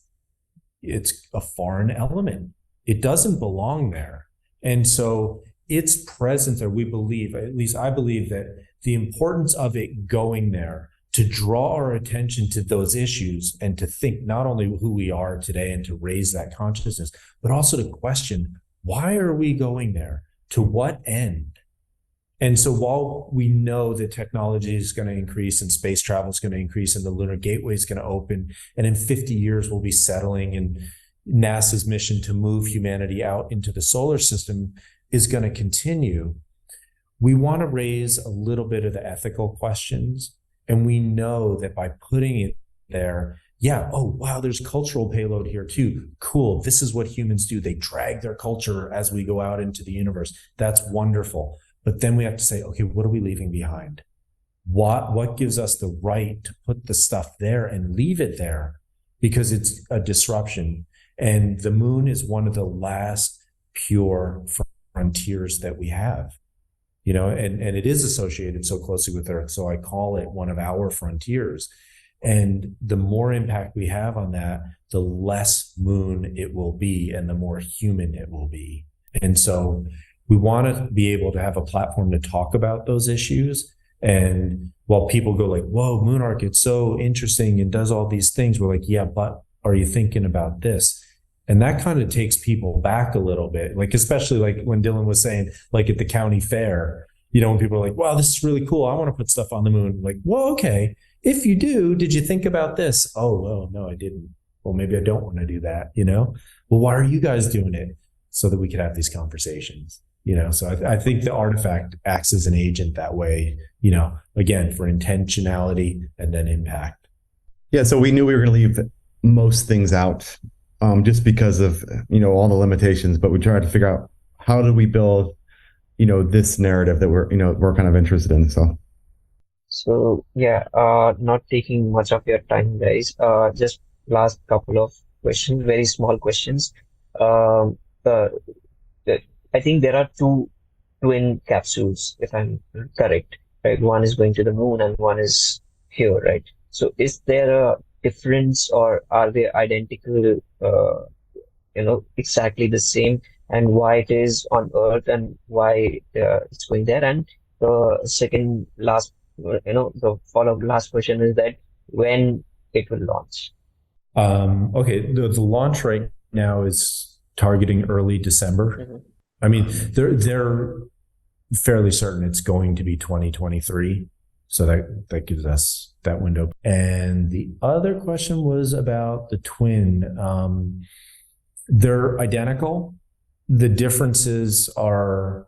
[SPEAKER 3] a foreign element. It doesn't belong there. And so its presence, or we believe, at least I believe, that the importance of it going there to draw our attention to those issues and to think not only who we are today and to raise that consciousness, but also to question, why are we going there? To what end? And so while we know that technology is going to increase and space travel is going to increase and the lunar gateway is going to open, and in 50 years we'll be settling, and NASA's mission to move humanity out into the solar system is going to continue, we want to raise a little bit of the ethical questions. And we know that by putting it there, oh, wow, there's cultural payload here too. Cool. This is what humans do. They drag their culture as we go out into the universe. That's wonderful. But then we have to say, okay, what are we leaving behind? What gives us the right to put the stuff there and leave it there? Because it's a disruption. And the moon is one of the last pure frontiers that we have. And it is associated so closely with Earth. So I call it one of our frontiers. And the more impact we have on that, the less moon it will be and the more human it will be. And so we want to be able to have a platform to talk about those issues. And while people go like, whoa, MoonArk, it's so interesting and does all these things, we're like, yeah, but are you thinking about this? And that kind of takes people back a little bit, like, especially like when Dylan was saying, like at the county fair, when people are like, wow, this is really cool. I want to put stuff on the moon. Like, well, okay. If you do, did you think about this? Oh, well, no, I didn't. Well, maybe I don't want to do that, Well, why are you guys doing it? So that we could have these conversations, So I think the artifact acts as an agent that way, again, for intentionality and then impact.
[SPEAKER 5] Yeah, so we knew we were going to leave most things out. Just because of, all the limitations, but we tried to figure out how do we build, this narrative that we're kind of interested in.
[SPEAKER 1] So not taking much of your time, guys. Just last couple of questions, very small questions. I think there are 2 twin capsules, if I'm correct, right? One is going to the moon and one is here, right? So is there a difference, or are they identical, exactly the same, and why it is on Earth and why it's going there? And the second last, the follow-up last question is that when it will launch.
[SPEAKER 3] Okay, the launch right now is targeting early December. Mm-hmm. I mean, they're fairly certain it's going to be 2023. So that gives us that window. And the other question was about the twin. They're identical. The differences are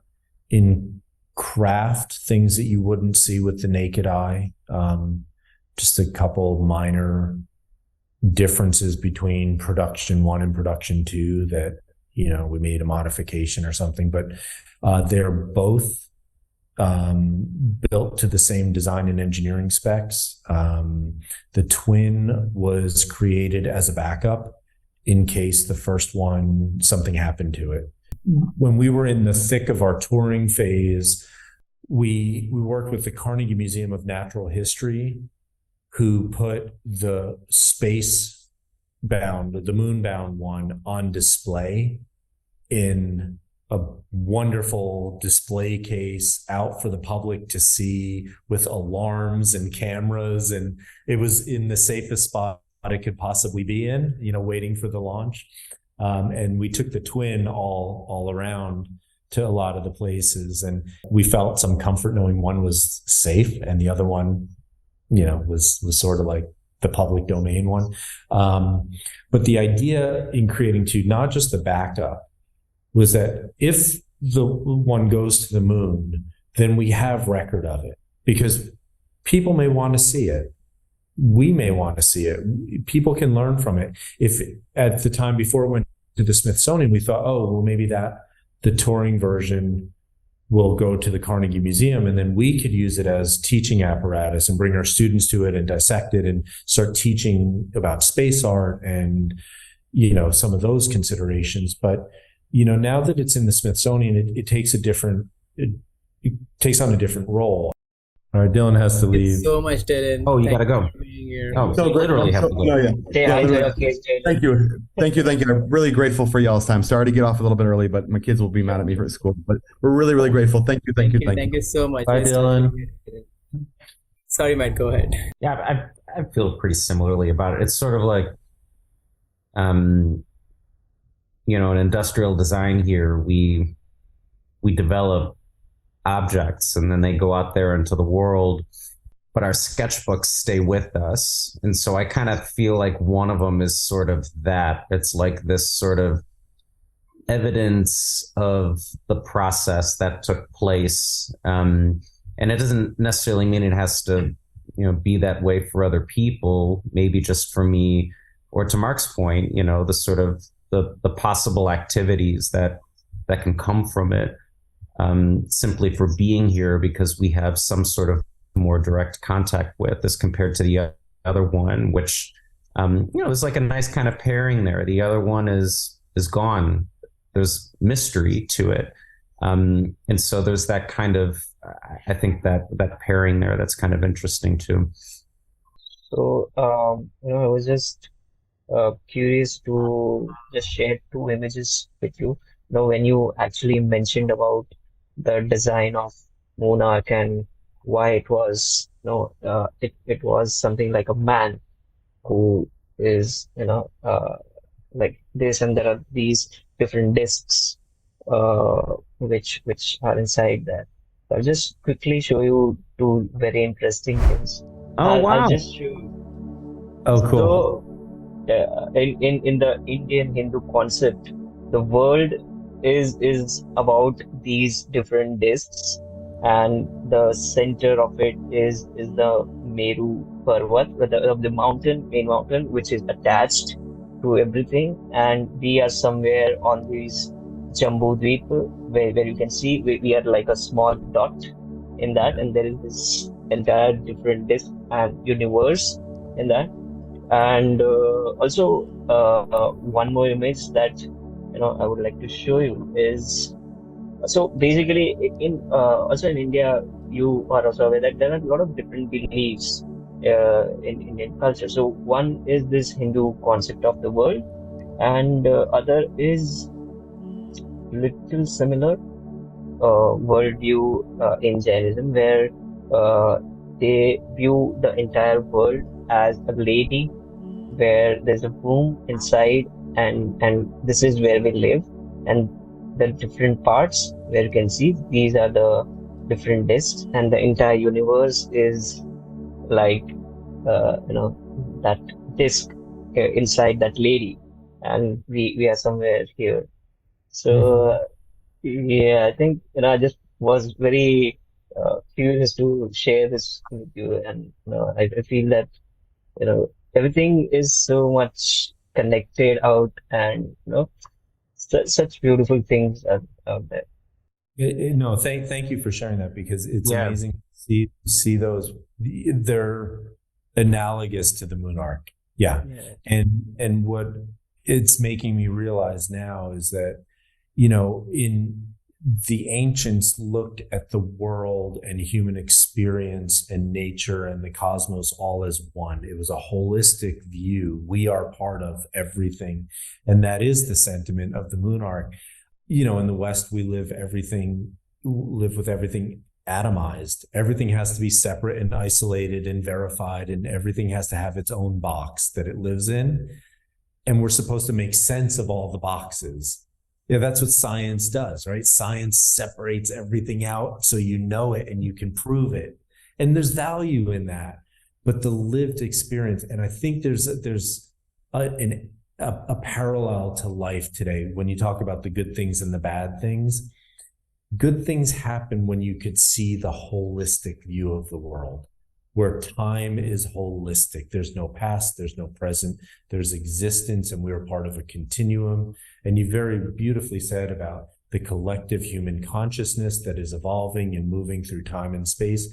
[SPEAKER 3] in craft, things that you wouldn't see with the naked eye. Just a couple minor differences between production 1 and production 2 that, we made a modification or something, but they're both built to the same design and engineering specs. The twin was created as a backup in case the first one, something happened to it. When we were in the thick of our touring phase, we worked with the Carnegie Museum of Natural History, who put the the moon-bound one on display in a wonderful display case out for the public to see, with alarms and cameras. And it was in the safest spot it could possibly be in, waiting for the launch. And we took the twin all around to a lot of the places, and we felt some comfort knowing one was safe and the other one, was sort of like the public domain one. But the idea in creating two, not just the backup, was that if the one goes to the moon, then we have record of it, because people may want to see it. We may want to see it. People can learn from it. If at the time before it went to the Smithsonian, we thought, oh, well, maybe the touring version will go to the Carnegie Museum, and then we could use it as teaching apparatus and bring our students to it and dissect it and start teaching about space art and, some of those considerations. But, now that it's in the Smithsonian, it takes it takes on a different role. All right, Dylan has to leave.
[SPEAKER 4] Thanks so much, Dylan.
[SPEAKER 2] Oh, you gotta go. Oh, so literally have to go.
[SPEAKER 5] Thank you. I'm really grateful for y'all's time. Sorry to get off a little bit early, but my kids will be mad at me for school. But we're really, really grateful. Thank you.
[SPEAKER 4] Thank you so much.
[SPEAKER 2] Bye, Dylan.
[SPEAKER 4] Sorry, Matt, go ahead.
[SPEAKER 2] Yeah, I feel pretty similarly about it. It's sort of like, in industrial design here, we develop objects and then they go out there into the world, but our sketchbooks stay with us. And so I kind of feel like one of them is sort of that. It's like this sort of evidence of the process that took place. And it doesn't necessarily mean it has to, be that way for other people. Maybe just for me, or to Mark's point, the sort of the possible activities that can come from it, simply for being here, because we have some sort of more direct contact with, as compared to the other one, which there's like a nice kind of pairing there. The other one is gone. There's mystery to it, and so there's that kind of, I think that pairing there that's kind of interesting too.
[SPEAKER 1] So I was just curious to just share two images with you. When you actually mentioned about the design of MoonArk and why it was, it was something like a man who is, like this, and there are these different discs, which are inside that. I'll just quickly show you two very interesting things. I'll just show you.
[SPEAKER 3] Oh, cool.
[SPEAKER 1] So, in the Indian Hindu concept, the world is about these different discs, and the center of it is the Meru Parvat, the main mountain, which is attached to everything, and we are somewhere on this Jambu Dweep, where you can see we are like a small dot in that, and there is this entire different disc and universe in that. And also one more image that I would like to show you is, so basically also in India, you are also aware that there are a lot of different beliefs in Indian culture. So one is this Hindu concept of the world, and other is little similar worldview in Jainism, where they view the entire world as a lady, where there's a room inside, and this is where we live, and the different parts where you can see these are the different discs, and the entire universe is like that disc inside that lady, and we are somewhere here. So yeah, I think I just was very curious to share this with you, and I feel that everything is so much connected out, and such beautiful things out there.
[SPEAKER 3] No, thank you for sharing that, because it's amazing to see those. They're analogous to the MoonArk. Yeah. And what it's making me realize now is that, in the ancients looked at the world and human experience and nature and the cosmos all as one. It was a holistic view. We are part of everything. And that is the sentiment of the MoonArk. You know, in the West, we live with everything atomized. Everything has to be separate and isolated and verified, and everything has to have its own box that it lives in. And we're supposed to make sense of all the boxes. Yeah, that's what science does, right? Science separates everything out so you know it and you can prove it. And there's value in that. But the lived experience, and I think there's a parallel to life today when you talk about the good things and the bad things. Good things happen when you could see the holistic view of the world, where time is holistic. There's no past, there's no present, there's existence, and we're part of a continuum. And you very beautifully said about the collective human consciousness that is evolving and moving through time and space.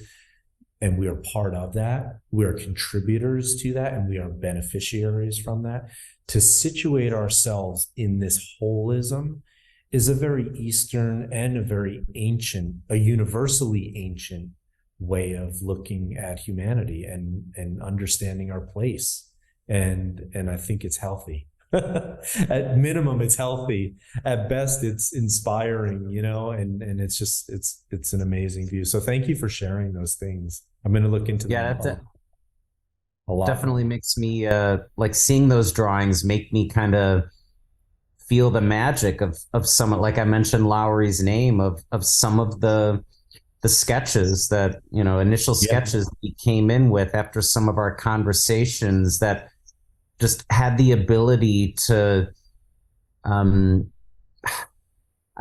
[SPEAKER 3] And we are part of that. We are contributors to that, and we are beneficiaries from that. To situate ourselves in this holism is a very Eastern and a very ancient, a universally ancient way of looking at humanity and understanding our place. And I think it's healthy. At minimum, it's healthy. At best, it's inspiring, you know, and it's just, it's an amazing view. So thank you for sharing those things. I'm going to look into them a lot.
[SPEAKER 2] Definitely makes me, like seeing those drawings make me kind of feel the magic of some, like I mentioned Lowry's name, of some of the sketches that, you know, initial sketches he came in with after some of our conversations that just had the ability to, I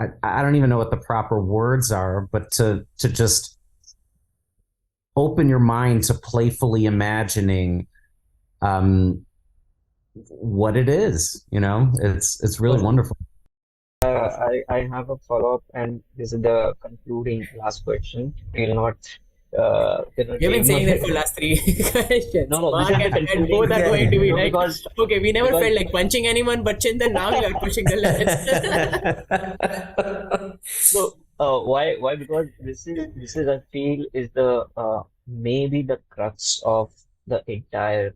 [SPEAKER 2] don't even know what the proper words are, but to just open your mind to playfully imagining what it is, you know. It's really wonderful.
[SPEAKER 1] I have a follow-up, and this is the concluding last question. We'll not,
[SPEAKER 4] You've been saying that for the last 3 questions.
[SPEAKER 1] No,
[SPEAKER 4] Mark
[SPEAKER 1] this is the
[SPEAKER 4] and
[SPEAKER 1] concluding.
[SPEAKER 4] both are going to be
[SPEAKER 1] No,
[SPEAKER 4] like,
[SPEAKER 1] because
[SPEAKER 4] okay, we never felt like punching anyone, but Chintan, now you are pushing the limits.
[SPEAKER 1] so why? Because this is I feel is the maybe the crux of the entire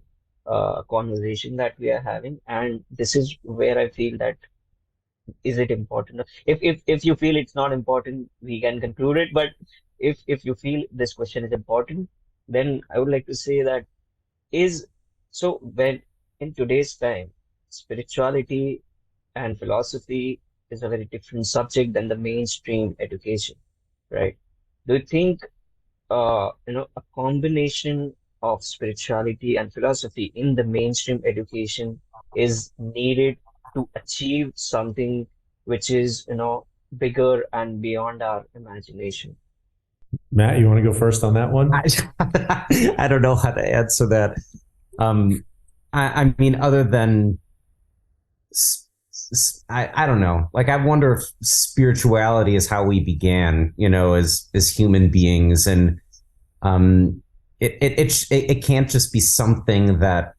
[SPEAKER 1] conversation that we are having, and this is where I feel that is it important? If you feel it's not important, we can conclude it. But if you feel this question is important, then I would like to say that when in today's time, spirituality and philosophy is a very different subject than the mainstream education, right? Do you think a combination of spirituality and philosophy in the mainstream education is needed to achieve something which is, bigger and beyond our imagination?
[SPEAKER 3] Matt, you want to go first on that one?
[SPEAKER 2] I don't know how to answer that. I mean, other than I don't know. Like, I wonder if spirituality is how we began, as human beings, and it can't just be something that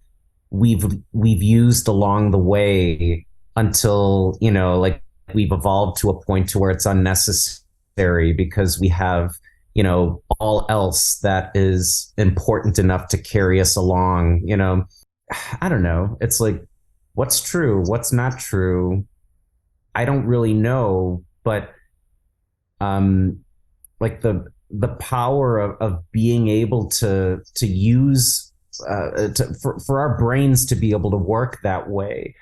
[SPEAKER 2] we've used along the way until like we've evolved to a point to where it's unnecessary because we have all else that is important enough to carry us along. I don't know. It's like, what's true, what's not true, I don't really know, but like the power of being able to use for our brains to be able to work that way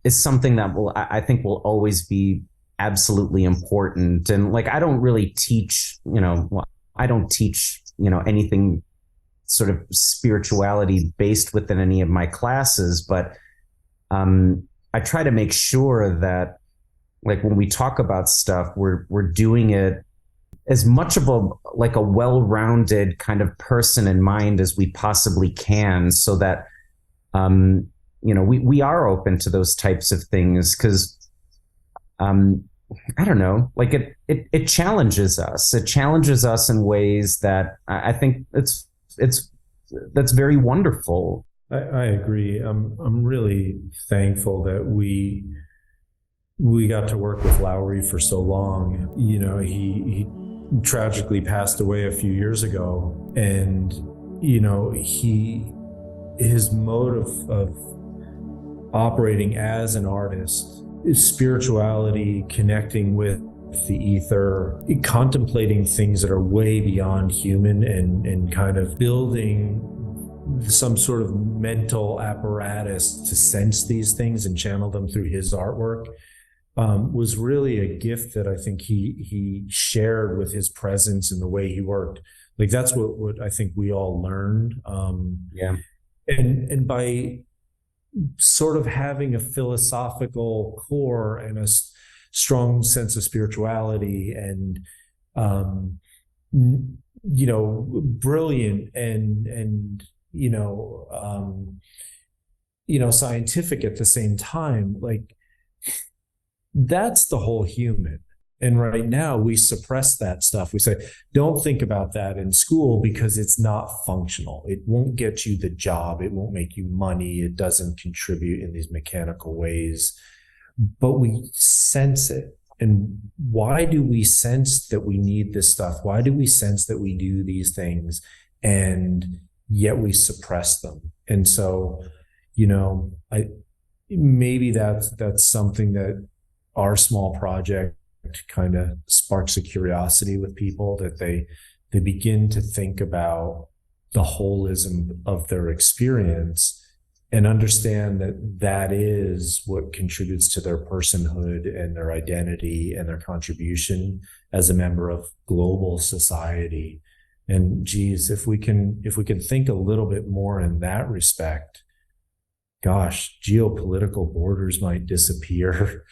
[SPEAKER 2] is something that I think will always be absolutely important. And like, I don't really teach, I don't teach, anything sort of spirituality based within any of my classes, but I try to make sure that, like, when we talk about stuff, we're doing it as much of a well-rounded kind of person in mind as we possibly can, so that we are open to those types of things, because I don't know, like it challenges us. It challenges us in ways that I think that's very wonderful.
[SPEAKER 3] I agree. I'm really thankful that we we got to work with Lowry for so long. He tragically passed away a few years ago, and his mode of operating as an artist is spirituality, connecting with the ether, contemplating things that are way beyond human, and kind of building some sort of mental apparatus to sense these things and channel them through his artwork, was really a gift that I think he shared with his presence and the way he worked. Like, that's what I think we all learned. And by sort of having a philosophical core and a strong sense of spirituality, and brilliant and scientific at the same time, like, that's the whole human. And right now we suppress that stuff. We say, don't think about that in school because it's not functional. It won't get you the job. It won't make you money. It doesn't contribute in these mechanical ways. But we sense it. And why do we sense that we need this stuff? Why do we sense that we do these things and yet we suppress them? And so, maybe that's something that our small project kind of sparks a curiosity with people, that they begin to think about the holism of their experience and understand that is what contributes to their personhood and their identity and their contribution as a member of global society. And geez, if we can think a little bit more in that respect, gosh, geopolitical borders might disappear.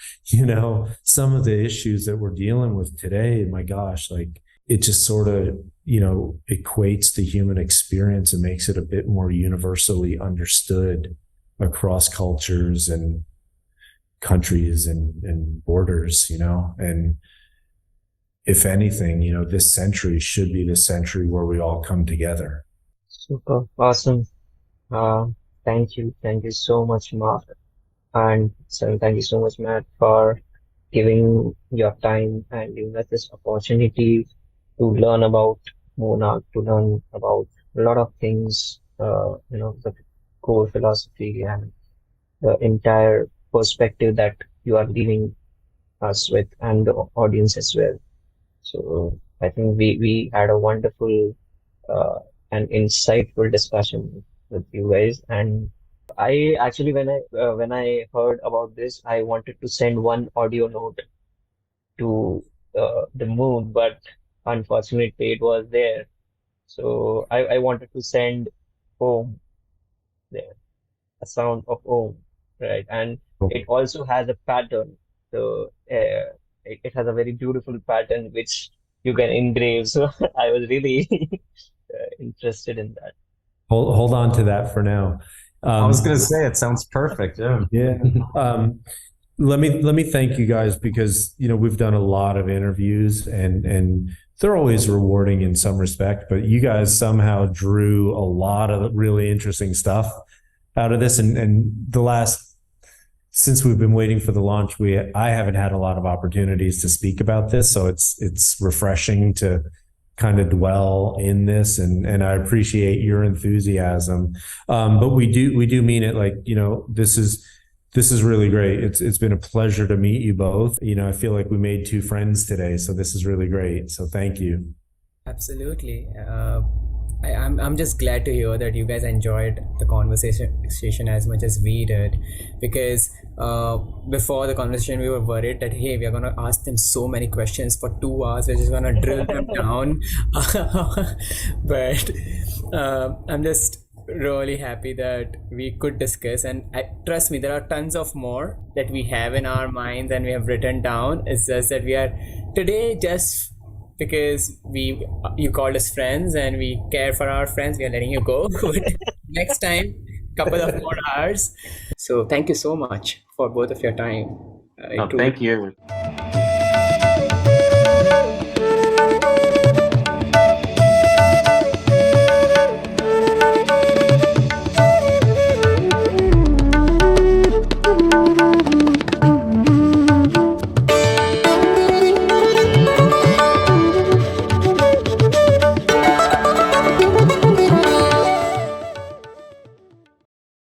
[SPEAKER 3] Some of the issues that we're dealing with today, my gosh, like, it just sort of, equates the human experience and makes it a bit more universally understood across cultures and countries and borders, and if anything, this century should be the century where we all come together.
[SPEAKER 1] Super awesome. Thank you so much, Mark, and so thank you so much, Matt, for giving your time and giving us this opportunity to learn about MoonArk, to learn about a lot of things, the core philosophy and the entire perspective that you are leaving us with, and the audience as well. So I think we had a wonderful and insightful discussion with you guys. And I actually, when I heard about this, I wanted to send one audio note to the moon, but unfortunately it was there. So I wanted to send Om there, a sound of Om, right? And it also has a pattern. So it has a very beautiful pattern which you can engrave. So I was really interested in that.
[SPEAKER 3] Hold on to that for now.
[SPEAKER 2] I was going to say, it sounds perfect.
[SPEAKER 3] Yeah. Let me thank you guys, because we've done a lot of interviews and they're always rewarding in some respect, but you guys somehow drew a lot of really interesting stuff out of this. And since we've been waiting for the launch, I haven't had a lot of opportunities to speak about this, so it's refreshing to kind of dwell in this, and I appreciate your enthusiasm. But we do mean it. Like, this is really great. It's been a pleasure to meet you both. I feel like we made two friends today, so this is really great. So thank you.
[SPEAKER 4] Absolutely. I'm just glad to hear that you guys enjoyed the conversation as much as we did, because before the conversation we were worried that, hey, we are going to ask them so many questions for 2 hours, we're just going to drill them down. But I'm just really happy that we could discuss, and trust me, there are tons of more that we have in our minds and we have written down. It's just that we are today, just because you called us friends and we care for our friends, we are letting you go. Next time, couple of more hours. So thank you so much for both of your time.
[SPEAKER 2] Thank you.